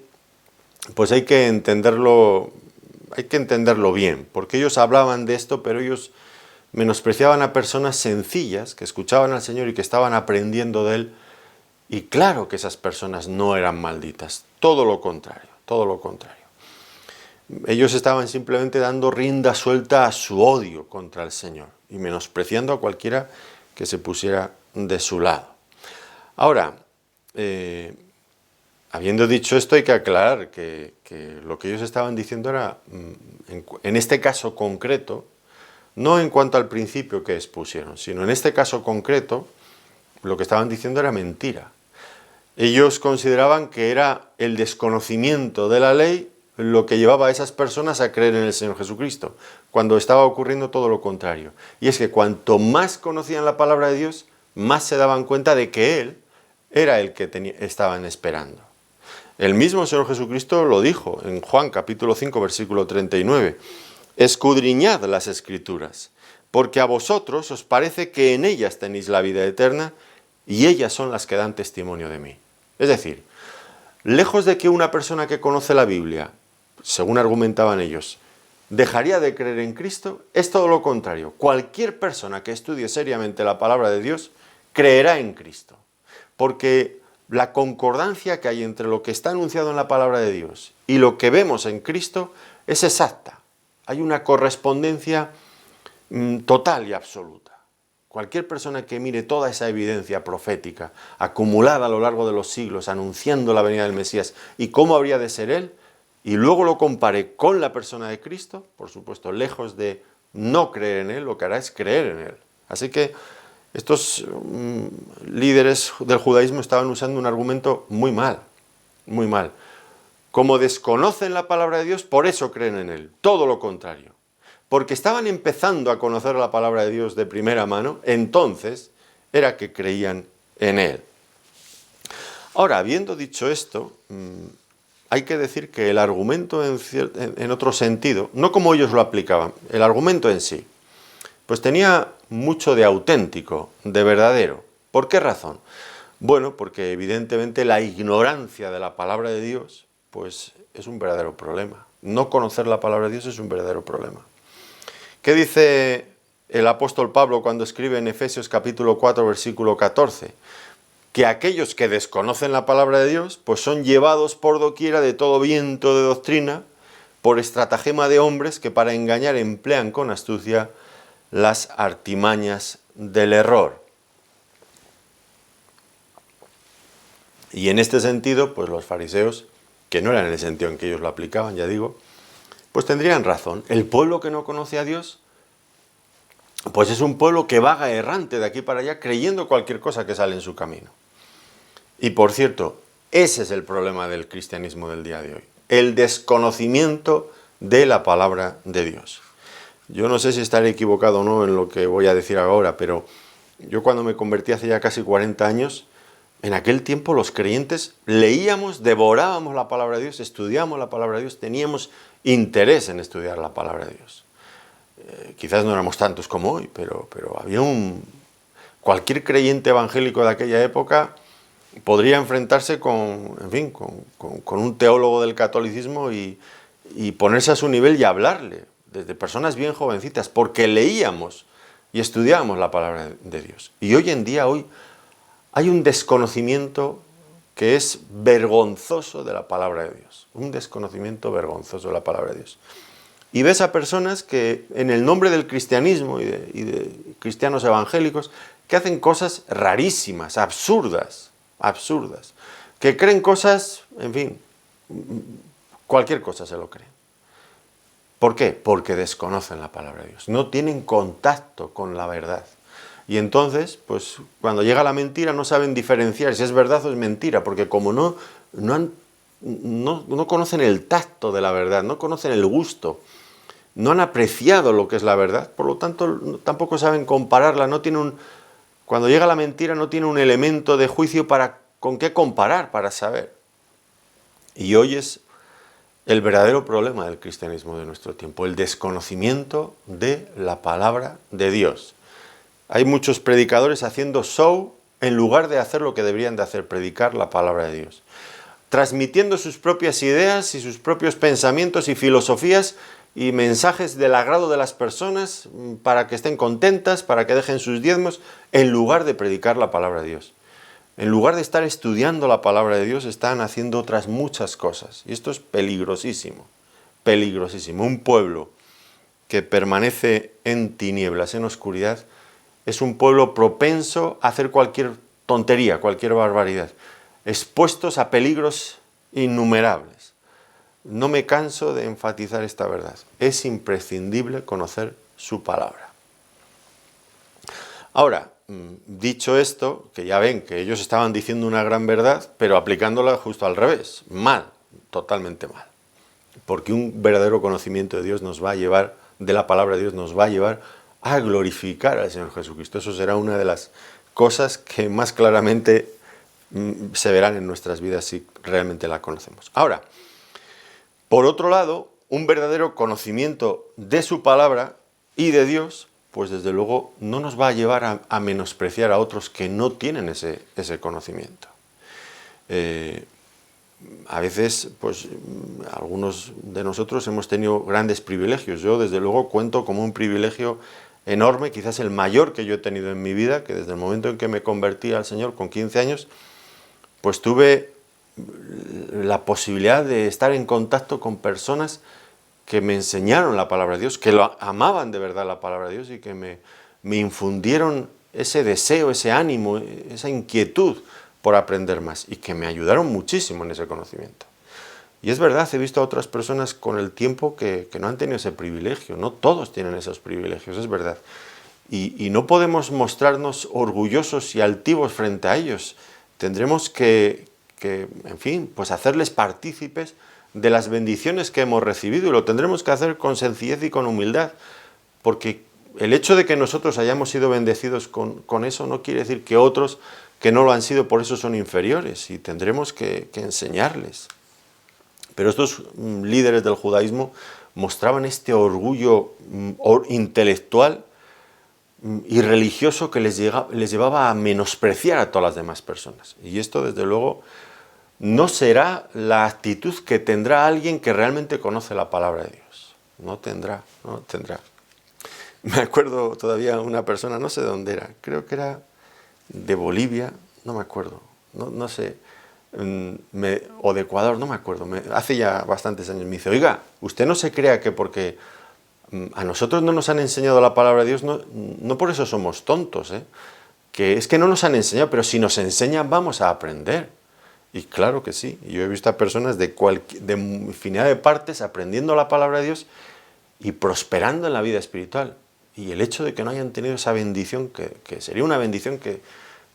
pues hay que entenderlo bien, porque ellos hablaban de esto, pero ellos menospreciaban a personas sencillas que escuchaban al Señor y que estaban aprendiendo de Él, y claro que esas personas no eran malditas, todo lo contrario, todo lo contrario. Ellos estaban simplemente dando rienda suelta a su odio contra el Señor y menospreciando a cualquiera que se pusiera de su lado. Ahora, habiendo dicho esto, hay que aclarar que lo que ellos estaban diciendo era, en este caso concreto, no en cuanto al principio que expusieron, sino en este caso concreto, lo que estaban diciendo era mentira. Ellos consideraban que era el desconocimiento de la ley lo que llevaba a esas personas a creer en el Señor Jesucristo, cuando estaba ocurriendo todo lo contrario. Y es que cuanto más conocían la palabra de Dios, más se daban cuenta de que Él era el que estaban esperando. El mismo Señor Jesucristo lo dijo en Juan capítulo 5, versículo 39. Escudriñad las Escrituras, porque a vosotros os parece que en ellas tenéis la vida eterna, y ellas son las que dan testimonio de mí. Es decir, lejos de que una persona que conoce la Biblia, según argumentaban ellos, dejaría de creer en Cristo, es todo lo contrario. Cualquier persona que estudie seriamente la palabra de Dios creerá en Cristo, porque la concordancia que hay entre lo que está anunciado en la palabra de Dios y lo que vemos en Cristo es exacta. Hay una correspondencia total y absoluta. Cualquier persona que mire toda esa evidencia profética acumulada a lo largo de los siglos, anunciando la venida del Mesías y cómo habría de ser Él, y luego lo compare con la persona de Cristo, por supuesto, lejos de no creer en Él, lo que hará es creer en Él. Así que estos líderes del judaísmo estaban usando un argumento muy mal, muy mal. Como desconocen la palabra de Dios, por eso creen en Él, todo lo contrario. Porque estaban empezando a conocer la palabra de Dios de primera mano, entonces era que creían en Él. Ahora, habiendo dicho esto, hay que decir que el argumento en otro sentido, no como ellos lo aplicaban, el argumento en sí, pues tenía mucho de auténtico, de verdadero. ¿Por qué razón? Bueno, porque evidentemente la ignorancia de la palabra de Dios, pues es un verdadero problema. No conocer la palabra de Dios es un verdadero problema. ¿Qué dice el apóstol Pablo cuando escribe en Efesios capítulo 4, versículo 14? Que aquellos que desconocen la palabra de Dios, pues son llevados por doquiera de todo viento de doctrina, por estratagema de hombres que para engañar emplean con astucia las artimañas del error. Y en este sentido, pues los fariseos, que no era en el sentido en que ellos lo aplicaban, ya digo, pues tendrían razón. El pueblo que no conoce a Dios, pues es un pueblo que vaga errante de aquí para allá, creyendo cualquier cosa que sale en su camino. Y por cierto, ese es el problema del cristianismo del día de hoy, el desconocimiento de la palabra de Dios. Yo no sé si estaré equivocado o no en lo que voy a decir ahora, pero yo cuando me convertí hace ya casi 40 años, en aquel tiempo los creyentes leíamos, devorábamos la palabra de Dios, estudiábamos la palabra de Dios, teníamos interés en estudiar la palabra de Dios. Quizás no éramos tantos como hoy, pero había cualquier creyente evangélico de aquella época podría enfrentarse con un teólogo del catolicismo y ponerse a su nivel y hablarle, desde personas bien jovencitas, porque leíamos y estudiábamos la palabra de Dios. Y hoy en día, hay un desconocimiento que es vergonzoso de la palabra de Dios, un desconocimiento vergonzoso de la palabra de Dios. Y ves a personas que en el nombre del cristianismo y de cristianos evangélicos que hacen cosas rarísimas, absurdas, que creen cosas, en fin, cualquier cosa se lo creen. ¿Por qué? Porque desconocen la palabra de Dios, no tienen contacto con la verdad. Y entonces, pues cuando llega la mentira no saben diferenciar si es verdad o es mentira, porque como no conocen el tacto de la verdad, no conocen el gusto, no han apreciado lo que es la verdad, por lo tanto tampoco saben compararla, cuando llega la mentira no tiene un elemento de juicio con qué comparar, para saber. Y hoy es el verdadero problema del cristianismo de nuestro tiempo, el desconocimiento de la palabra de Dios. Hay muchos predicadores haciendo show en lugar de hacer lo que deberían de hacer, predicar la palabra de Dios. Transmitiendo sus propias ideas y sus propios pensamientos y filosofías y mensajes del agrado de las personas para que estén contentas, para que dejen sus diezmos, en lugar de predicar la palabra de Dios. En lugar de estar estudiando la palabra de Dios, están haciendo otras muchas cosas. Y esto es peligrosísimo, peligrosísimo. Un pueblo que permanece en tinieblas, en oscuridad, es un pueblo propenso a hacer cualquier tontería, cualquier barbaridad, expuestos a peligros innumerables. No me canso de enfatizar esta verdad. Es imprescindible conocer su palabra. Ahora, dicho esto, que ya ven que ellos estaban diciendo una gran verdad, pero aplicándola justo al revés, mal, totalmente mal. Porque un verdadero conocimiento de Dios nos va a llevar, de la palabra de Dios, nos va a llevar a glorificar al Señor Jesucristo. Eso será una de las cosas que más claramente se verán en nuestras vidas si realmente la conocemos. Ahora, por otro lado, un verdadero conocimiento de su palabra y de Dios, pues desde luego no nos va a llevar a menospreciar a otros que no tienen ese conocimiento. A veces, pues algunos de nosotros hemos tenido grandes privilegios. Yo desde luego cuento como un privilegio enorme, quizás el mayor que yo he tenido en mi vida, que desde el momento en que me convertí al Señor con 15 años, pues tuve la posibilidad de estar en contacto con personas que me enseñaron la palabra de Dios, que amaban de verdad la palabra de Dios y que me infundieron ese deseo, ese ánimo, esa inquietud por aprender más y que me ayudaron muchísimo en ese conocimiento. Y es verdad, he visto a otras personas con el tiempo que no han tenido ese privilegio, no todos tienen esos privilegios, es verdad. Y no podemos mostrarnos orgullosos y altivos frente a ellos. Tendremos que, en fin, pues hacerles partícipes de las bendiciones que hemos recibido y lo tendremos que hacer con sencillez y con humildad, porque el hecho de que nosotros hayamos sido bendecidos con eso no quiere decir que otros que no lo han sido por eso son inferiores y tendremos que enseñarles. Pero estos líderes del judaísmo mostraban este orgullo intelectual y religioso que les llevaba a menospreciar a todas las demás personas. Y esto, desde luego, no será la actitud que tendrá alguien que realmente conoce la palabra de Dios. No tendrá. Me acuerdo todavía una persona, no sé de dónde era, creo que era de Bolivia, no me acuerdo, no sé, o de Ecuador, no me acuerdo, hace ya bastantes años me dice, oiga, usted no se crea que porque a nosotros no nos han enseñado la palabra de Dios, no por eso somos tontos, que es que no nos han enseñado, pero si nos enseñan vamos a aprender. Y claro que sí, yo he visto a personas de infinidad de partes aprendiendo la palabra de Dios y prosperando en la vida espiritual. Y el hecho de que no hayan tenido esa bendición, que sería una bendición que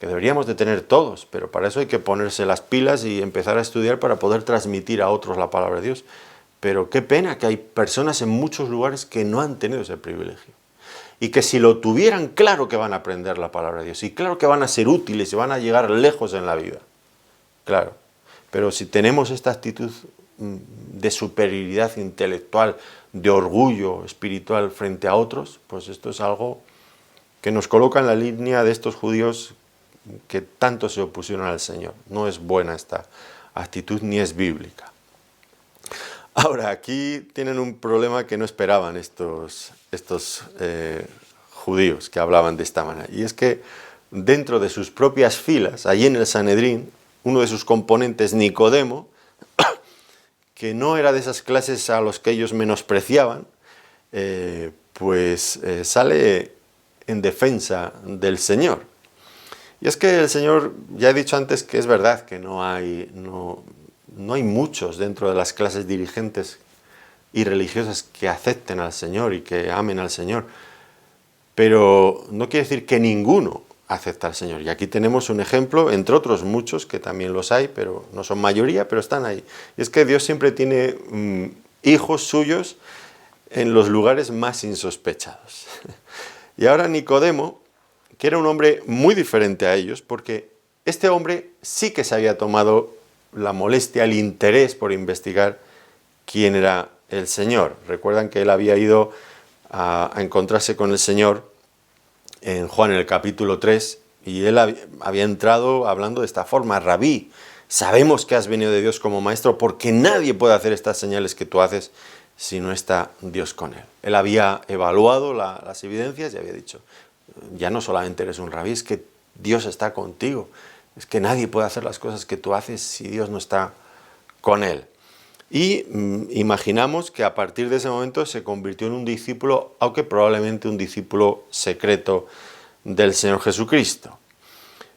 deberíamos de tener todos, pero para eso hay que ponerse las pilas y empezar a estudiar para poder transmitir a otros la palabra de Dios. Pero qué pena que hay personas en muchos lugares que no han tenido ese privilegio. Y que si lo tuvieran, claro que van a aprender la palabra de Dios. Y claro que van a ser útiles y van a llegar lejos en la vida. Claro. Pero si tenemos esta actitud de superioridad intelectual, de orgullo espiritual frente a otros, pues esto es algo que nos coloca en la línea de estos judíos que tanto se opusieron al Señor. No es buena esta actitud ni es bíblica. Ahora, aquí tienen un problema que no esperaban estos judíos que hablaban de esta manera. Y es que dentro de sus propias filas, allí en el Sanedrín, uno de sus componentes, Nicodemo, que no era de esas clases a los que ellos menospreciaban, sale en defensa del Señor. Y es que el Señor, ya he dicho antes que es verdad que no hay muchos dentro de las clases dirigentes y religiosas que acepten al Señor y que amen al Señor, pero no quiere decir que ninguno acepta al Señor. Y aquí tenemos un ejemplo, entre otros muchos, que también los hay, pero no son mayoría, pero están ahí. Y es que Dios siempre tiene hijos suyos en los lugares más insospechados. Y ahora Nicodemo, que era un hombre muy diferente a ellos, porque este hombre sí que se había tomado la molestia, el interés por investigar quién era el Señor. Recuerdan que él había ido a encontrarse con el Señor en Juan, en el capítulo 3, y él había entrado hablando de esta forma: Rabí, sabemos que has venido de Dios como maestro, porque nadie puede hacer estas señales que tú haces si no está Dios con él. Él había evaluado las evidencias y había dicho: ya no solamente eres un rabí, es que Dios está contigo. Es que nadie puede hacer las cosas que tú haces si Dios no está con él. Y imaginamos que a partir de ese momento se convirtió en un discípulo, aunque probablemente un discípulo secreto del Señor Jesucristo.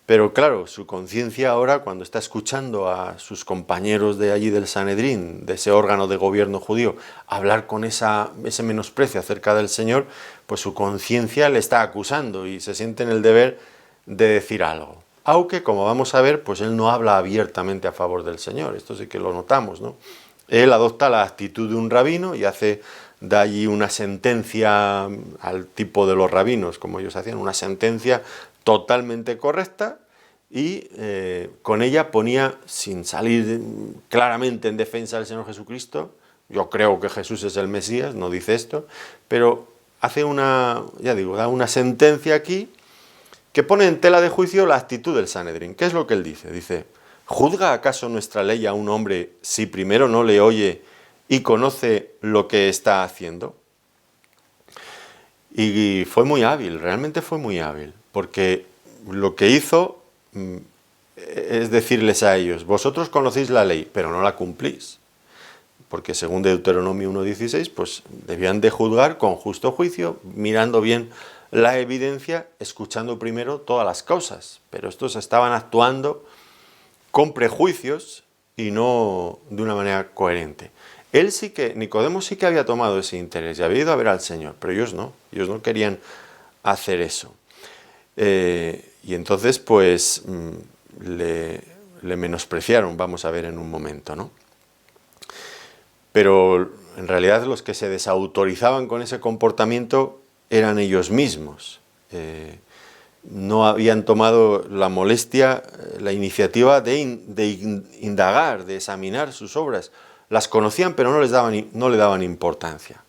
Pero claro, su conciencia ahora, cuando está escuchando a sus compañeros de allí del Sanedrín, de ese órgano de gobierno judío, hablar con ese menosprecio acerca del Señor, pues su conciencia le está acusando y se siente en el deber de decir algo. Aunque, como vamos a ver, pues él no habla abiertamente a favor del Señor. Esto sí que lo notamos, ¿no? Él adopta la actitud de un rabino y da allí una sentencia al tipo de los rabinos, como ellos hacían, una sentencia totalmente correcta, y con ella ponía, sin salir claramente en defensa del Señor Jesucristo, yo creo que Jesús es el Mesías, no dice esto, pero hace da una sentencia aquí que pone en tela de juicio la actitud del Sanedrín. ¿Qué es lo que él dice? Dice: ¿juzga acaso nuestra ley a un hombre si primero no le oye y conoce lo que está haciendo? Y fue muy hábil, realmente fue muy hábil, porque lo que hizo es decirles a ellos: vosotros conocéis la ley, pero no la cumplís. Porque según Deuteronomio 1.16, pues debían de juzgar con justo juicio, mirando bien la evidencia, escuchando primero todas las cosas. Pero estos estaban actuando con prejuicios y no de una manera coherente. Nicodemo sí que había tomado ese interés y había ido a ver al Señor, pero ellos no querían hacer eso. Y entonces pues le menospreciaron, vamos a ver en un momento, ¿no? Pero en realidad los que se desautorizaban con ese comportamiento eran ellos mismos. No habían tomado la molestia, la iniciativa de indagar, de examinar sus obras. Las conocían, pero no le daban importancia.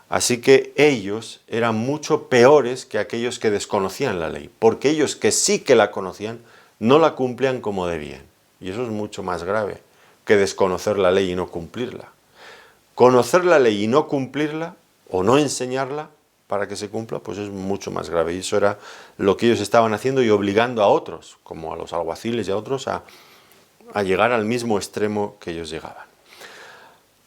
Así que ellos eran mucho peores que aquellos que desconocían la ley, porque ellos que sí que la conocían, no la cumplían como debían. Y eso es mucho más grave que desconocer la ley y no cumplirla. Conocer la ley y no cumplirla, o no enseñarla para que se cumpla, pues es mucho más grave. Y eso era lo que ellos estaban haciendo y obligando a otros, como a los alguaciles y a otros, a llegar al mismo extremo que ellos llegaban.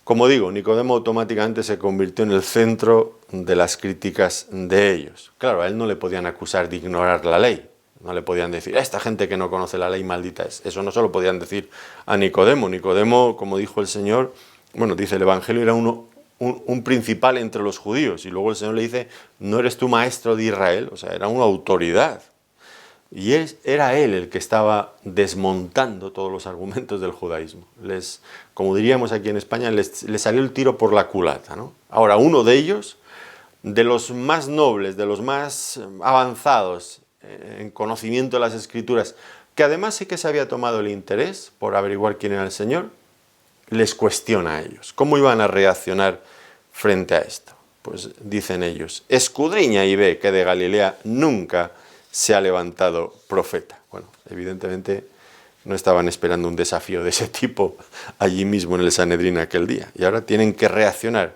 Como digo, Nicodemo automáticamente se convirtió en el centro de las críticas de ellos. Claro, a él no le podían acusar de ignorar la ley. No le podían decir: esta gente que no conoce la ley maldita es. Eso no se lo podían decir a Nicodemo. Nicodemo, como dijo el Señor, dice el Evangelio, era un principal entre los judíos. Y luego el Señor le dice: no eres tú maestro de Israel. O sea, era una autoridad. Y era él el que estaba desmontando todos los argumentos del judaísmo. Como diríamos aquí en España, les salió el tiro por la culata, ¿no? Ahora, uno de ellos, de los más nobles, de los más avanzados en conocimiento de las Escrituras, que además sí que se había tomado el interés por averiguar quién era el Señor, les cuestiona a ellos. ¿Cómo iban a reaccionar frente a esto? Pues dicen ellos: escudriña y ve que de Galilea nunca se ha levantado profeta. Bueno, evidentemente no estaban esperando un desafío de ese tipo allí mismo en el Sanedrín aquel día. Y ahora tienen que reaccionar.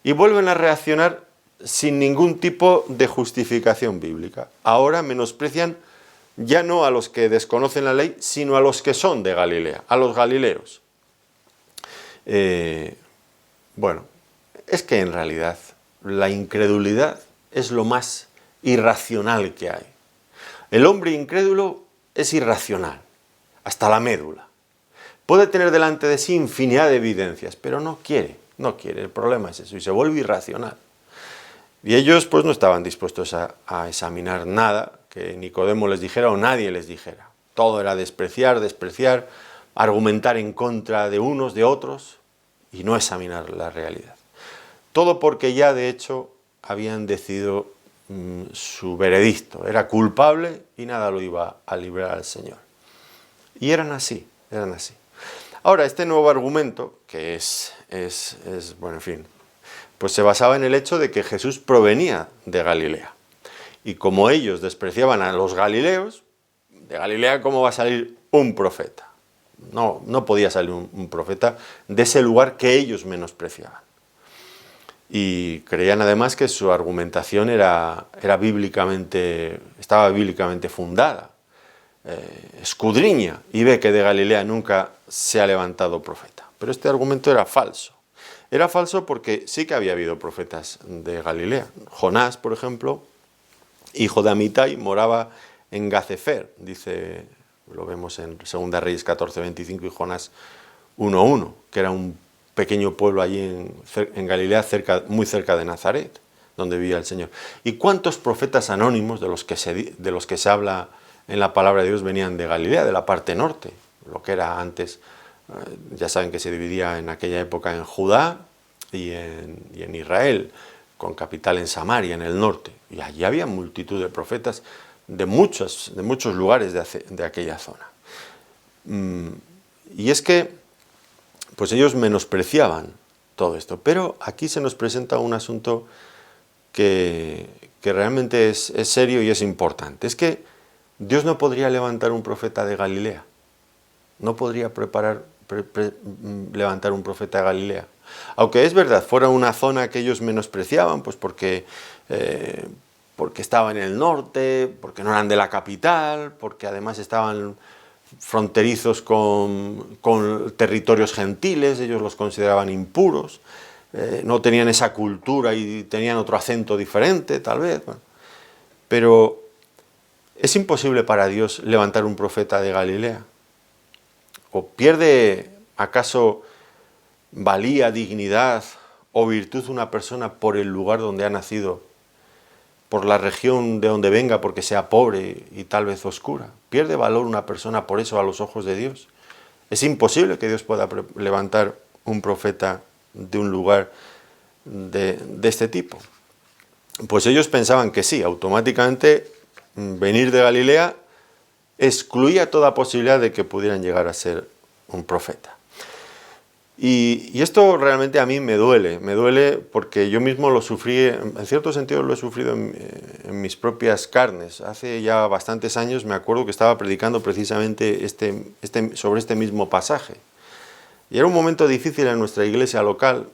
Y vuelven a reaccionar sin ningún tipo de justificación bíblica. Ahora menosprecian ya no a los que desconocen la ley, sino a los que son de Galilea, a los galileos. Es que en realidad la incredulidad es lo más irracional que hay. El hombre incrédulo es irracional, hasta la médula. Puede tener delante de sí infinidad de evidencias, pero no quiere. El problema es eso, y se vuelve irracional. Y ellos pues no estaban dispuestos a examinar nada que Nicodemo les dijera o nadie les dijera. Todo era despreciar, argumentar en contra de unos, de otros, y no examinar la realidad. Todo porque ya de hecho habían decidido su veredicto. Era culpable y nada lo iba a librar al Señor. Y eran así. Ahora, este nuevo argumento, que es bueno, en fin, pues se basaba en el hecho de que Jesús provenía de Galilea. Y como ellos despreciaban a los galileos, de Galilea, ¿cómo va a salir un profeta? No podía salir un profeta de ese lugar que ellos menospreciaban. Y creían además que su argumentación estaba bíblicamente fundada. Escudriña y ve que de Galilea nunca se ha levantado profeta. Pero este argumento era falso. Era falso porque sí que había habido profetas de Galilea. Jonás, por ejemplo, hijo de Amitai, moraba en Gazefer, dice, lo vemos en 2 Reyes 14:25 y Jonás 1:1, que era un pequeño pueblo allí en Galilea, muy cerca de Nazaret, donde vivía el Señor. ¿Y cuántos profetas anónimos de los que se habla en la palabra de Dios venían de Galilea, de la parte norte? Lo que era antes, ya saben que se dividía en aquella época en Judá y en Israel, con capital en Samaria, en el norte. Y allí había multitud de profetas de muchos lugares de aquella zona. Y es que pues ellos menospreciaban todo esto. Pero aquí se nos presenta un asunto que realmente es serio y es importante. Es que Dios no podría levantar un profeta de Galilea. No podría levantar un profeta de Galilea. Aunque es verdad, fuera una zona que ellos menospreciaban, pues porque estaba en el norte, porque no eran de la capital, porque además estaban fronterizos con territorios gentiles, ellos los consideraban impuros, no tenían esa cultura y tenían otro acento diferente, tal vez. Bueno. Pero ¿es imposible para Dios levantar un profeta de Galilea? ¿O pierde acaso valía, dignidad o virtud una persona por el lugar donde ha nacido, por la región de donde venga, porque sea pobre y tal vez oscura? ¿Pierde valor una persona por eso a los ojos de Dios? Es imposible que Dios pueda levantar un profeta de un lugar de este tipo. Pues ellos pensaban que sí, automáticamente venir de Galilea excluía toda posibilidad de que pudieran llegar a ser un profeta. Y esto realmente a mí me duele porque yo mismo lo sufrí, en cierto sentido lo he sufrido en mis propias carnes. Hace ya bastantes años me acuerdo que estaba predicando precisamente sobre este mismo pasaje. Y era un momento difícil en nuestra iglesia local.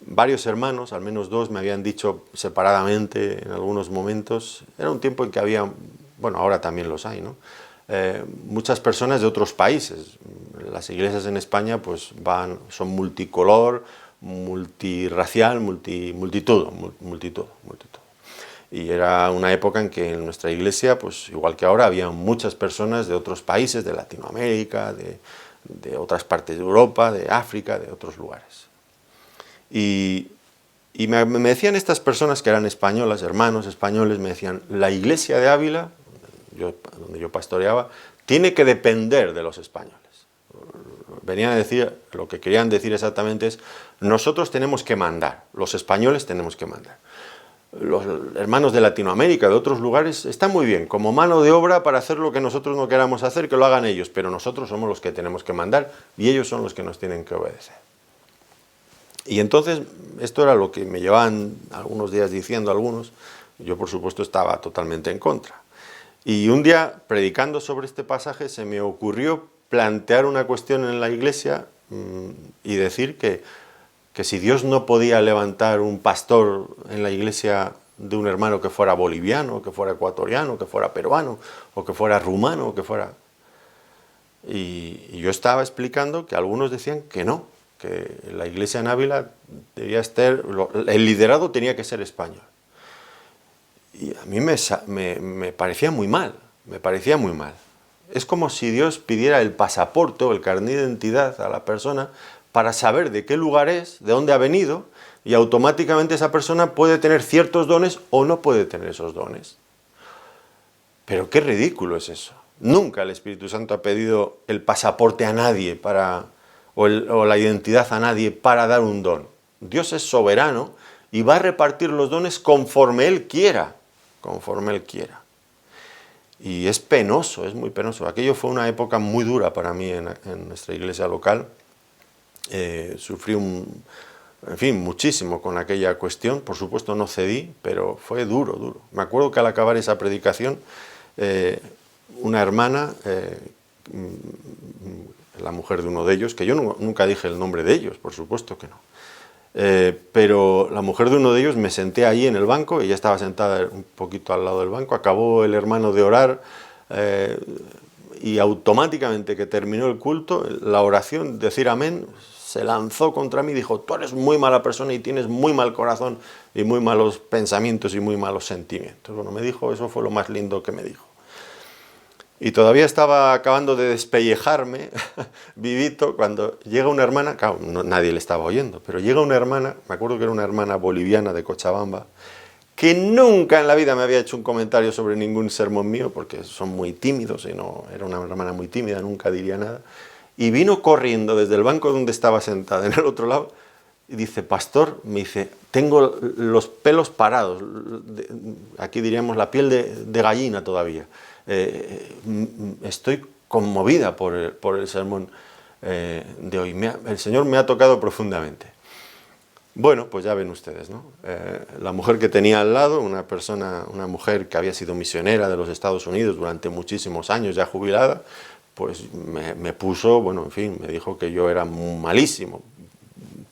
Varios hermanos, al menos 2, me habían dicho separadamente en algunos momentos. Era un tiempo en que había, bueno, ahora también los hay, ¿no? Muchas personas de otros países. Las iglesias en España pues son multicolor, multirracial, multitud. Y era una época en que en nuestra iglesia, pues igual que ahora, había muchas personas de otros países, de Latinoamérica, de otras partes de Europa, de África, de otros lugares. Y me decían estas personas que eran españolas, hermanos españoles, me decían, la iglesia de Ávila, donde yo pastoreaba, tiene que depender de los españoles. Venían a decir, lo que querían decir exactamente es, nosotros tenemos que mandar, los españoles tenemos que mandar. Los hermanos de Latinoamérica, de otros lugares, están muy bien, como mano de obra para hacer lo que nosotros no queramos hacer, que lo hagan ellos, pero nosotros somos los que tenemos que mandar y ellos son los que nos tienen que obedecer. Y entonces, esto era lo que me llevaban algunos días diciendo algunos, yo por supuesto estaba totalmente en contra. Y un día, predicando sobre este pasaje, se me ocurrió plantear una cuestión en la iglesia y decir que si Dios no podía levantar un pastor en la iglesia de un hermano que fuera boliviano, que fuera ecuatoriano, que fuera peruano, o que fuera rumano, o que fuera... Y yo estaba explicando que algunos decían que no que la iglesia en Ávila debía estar, el liderazgo tenía que ser español. Y a mí me parecía muy mal, me parecía muy mal. Es como si Dios pidiera el pasaporte o el carnet de identidad a la persona para saber de qué lugar es, de dónde ha venido, y automáticamente esa persona puede tener ciertos dones o no puede tener esos dones. Pero qué ridículo es eso. Nunca el Espíritu Santo ha pedido el pasaporte a nadie o la identidad a nadie para dar un don. Dios es soberano y va a repartir los dones conforme Él quiera. Conforme Él quiera. Y es penoso, es muy penoso. Aquello fue una época muy dura para mí en nuestra iglesia local. Sufrí muchísimo con aquella cuestión. Por supuesto no cedí, pero fue duro, duro. Me acuerdo que al acabar esa predicación, una hermana, la mujer de uno de ellos, que yo nunca dije el nombre de ellos, por supuesto que no, pero la mujer de uno de ellos, me senté allí en el banco, ella estaba sentada un poquito al lado del banco, acabó el hermano de orar, y automáticamente que terminó el culto, la oración, decir amén, se lanzó contra mí y dijo: tú eres muy mala persona y tienes muy mal corazón y muy malos pensamientos y muy malos sentimientos. Bueno, me dijo, eso fue lo más lindo que me dijo. Y todavía estaba acabando de despellejarme, vivito, cuando llega una hermana, claro, nadie le estaba oyendo, pero llega una hermana, me acuerdo que era una hermana boliviana de Cochabamba, que nunca en la vida me había hecho un comentario sobre ningún sermón mío, porque son muy tímidos, y no, era una hermana muy tímida, nunca diría nada, y vino corriendo desde el banco donde estaba sentada, en el otro lado, y dice: pastor, me dice, tengo los pelos parados, aquí diríamos la piel de gallina todavía. Estoy conmovida por el sermón de hoy. El Señor me ha tocado profundamente. Bueno, pues ya ven ustedes, ¿no? La mujer que tenía al lado, una mujer que había sido misionera de los Estados Unidos durante muchísimos años, ya jubilada, pues me puso, bueno, en fin, me dijo que yo era malísimo,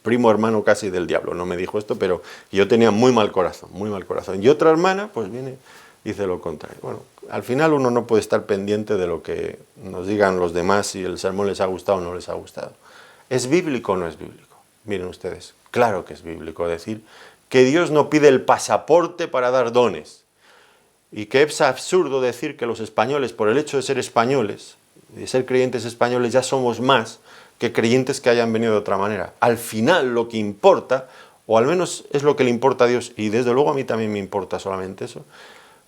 primo hermano casi del diablo. No me dijo esto, pero yo tenía muy mal corazón, muy mal corazón. Y otra hermana, pues viene, dice lo contrario. Bueno, al final uno no puede estar pendiente de lo que nos digan los demás, si el sermón les ha gustado o no les ha gustado. ¿Es bíblico o no es bíblico? Miren ustedes, claro que es bíblico decir que Dios no pide el pasaporte para dar dones, y que es absurdo decir que los españoles, por el hecho de ser españoles, de ser creyentes españoles, ya somos más que creyentes que hayan venido de otra manera. Al final lo que importa, o al menos es lo que le importa a Dios, y desde luego a mí también me importa solamente eso,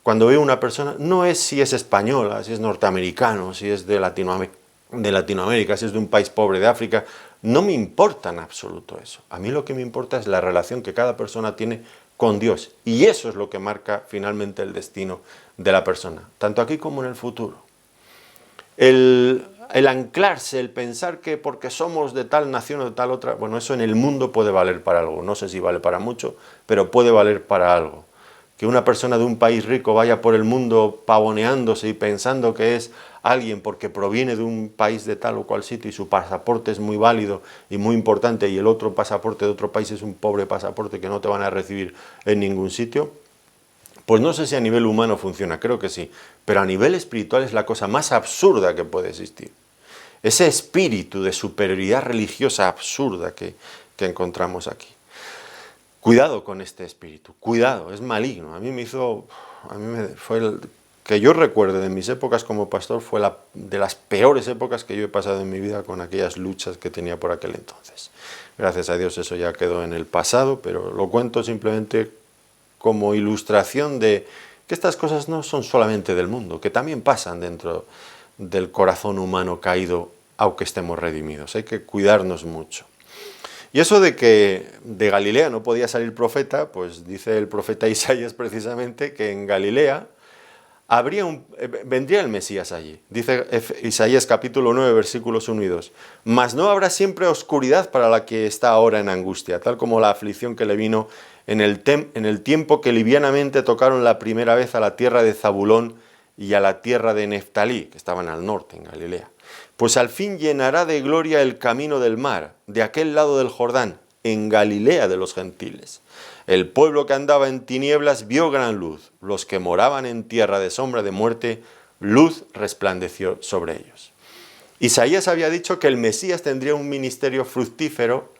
cuando veo una persona, no es si es española, si es norteamericano, si es de Latinoamérica, si es de un país pobre de África, no me importa en absoluto eso. A mí lo que me importa es la relación que cada persona tiene con Dios, y eso es lo que marca finalmente el destino de la persona, tanto aquí como en el futuro. El anclarse, el pensar que porque somos de tal nación o de tal otra, bueno, eso en el mundo puede valer para algo, no sé si vale para mucho, pero puede valer para algo. Que una persona de un país rico vaya por el mundo pavoneándose y pensando que es alguien porque proviene de un país de tal o cual sitio y su pasaporte es muy válido y muy importante, y el otro pasaporte de otro país es un pobre pasaporte que no te van a recibir en ningún sitio, pues no sé si a nivel humano funciona, creo que sí, pero a nivel espiritual es la cosa más absurda que puede existir. Ese espíritu de superioridad religiosa absurda que encontramos aquí. Cuidado con este espíritu, cuidado, es maligno. Que yo recuerde de mis épocas como pastor, fue de las peores épocas que yo he pasado en mi vida, con aquellas luchas que tenía por aquel entonces. Gracias a Dios eso ya quedó en el pasado, pero lo cuento simplemente como ilustración de que estas cosas no son solamente del mundo, que también pasan dentro del corazón humano caído, aunque estemos redimidos. Hay que cuidarnos mucho. Y eso de que de Galilea no podía salir profeta, pues dice el profeta Isaías precisamente que en Galilea vendría el Mesías allí. Dice Isaías capítulo 9, versículos 1 y 2. Mas no habrá siempre oscuridad para la que está ahora en angustia, tal como la aflicción que le vino en el tiempo que livianamente tocaron la primera vez a la tierra de Zabulón y a la tierra de Neftalí, que estaban al norte, en Galilea. Pues al fin llenará de gloria el camino del mar, de aquel lado del Jordán, en Galilea de los gentiles. El pueblo que andaba en tinieblas vio gran luz, los que moraban en tierra de sombra de muerte, luz resplandeció sobre ellos. Isaías había dicho que el Mesías tendría un ministerio fructífero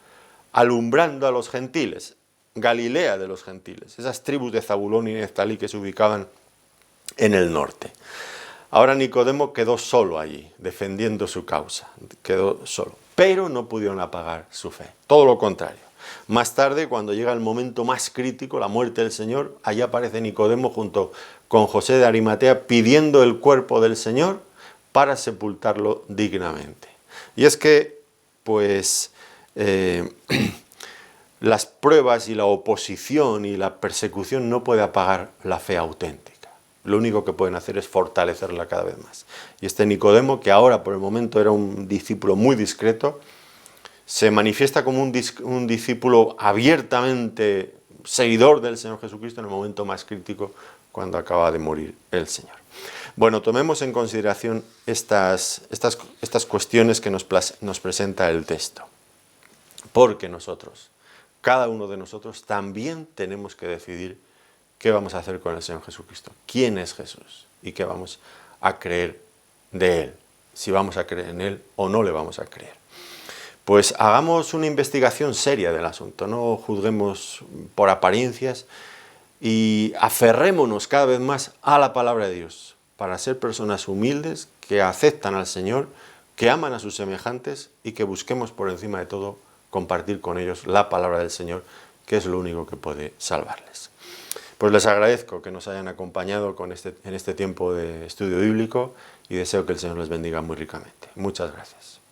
alumbrando a los gentiles, Galilea de los gentiles, esas tribus de Zabulón y Neftalí que se ubicaban en el norte. Ahora Nicodemo quedó solo allí, defendiendo su causa, quedó solo, pero no pudieron apagar su fe, todo lo contrario. Más tarde, cuando llega el momento más crítico, la muerte del Señor, allí aparece Nicodemo junto con José de Arimatea pidiendo el cuerpo del Señor para sepultarlo dignamente. Y es que, pues, las pruebas y la oposición y la persecución no puede apagar la fe auténtica. Lo único que pueden hacer es fortalecerla cada vez más. Y este Nicodemo, que ahora por el momento era un discípulo muy discreto, se manifiesta como un discípulo abiertamente seguidor del Señor Jesucristo en el momento más crítico, cuando acaba de morir el Señor. Bueno, tomemos en consideración estas cuestiones que nos presenta el texto. Porque nosotros, cada uno de nosotros, también tenemos que decidir qué vamos a hacer con el Señor Jesucristo. ¿Quién es Jesús? Y qué vamos a creer de Él. Si vamos a creer en Él o no le vamos a creer. Pues hagamos una investigación seria del asunto, no juzguemos por apariencias y aferrémonos cada vez más a la palabra de Dios para ser personas humildes que aceptan al Señor, que aman a sus semejantes y que busquemos por encima de todo compartir con ellos la palabra del Señor, que es lo único que puede salvarles. Pues les agradezco que nos hayan acompañado en este tiempo de estudio bíblico y deseo que el Señor les bendiga muy ricamente. Muchas gracias.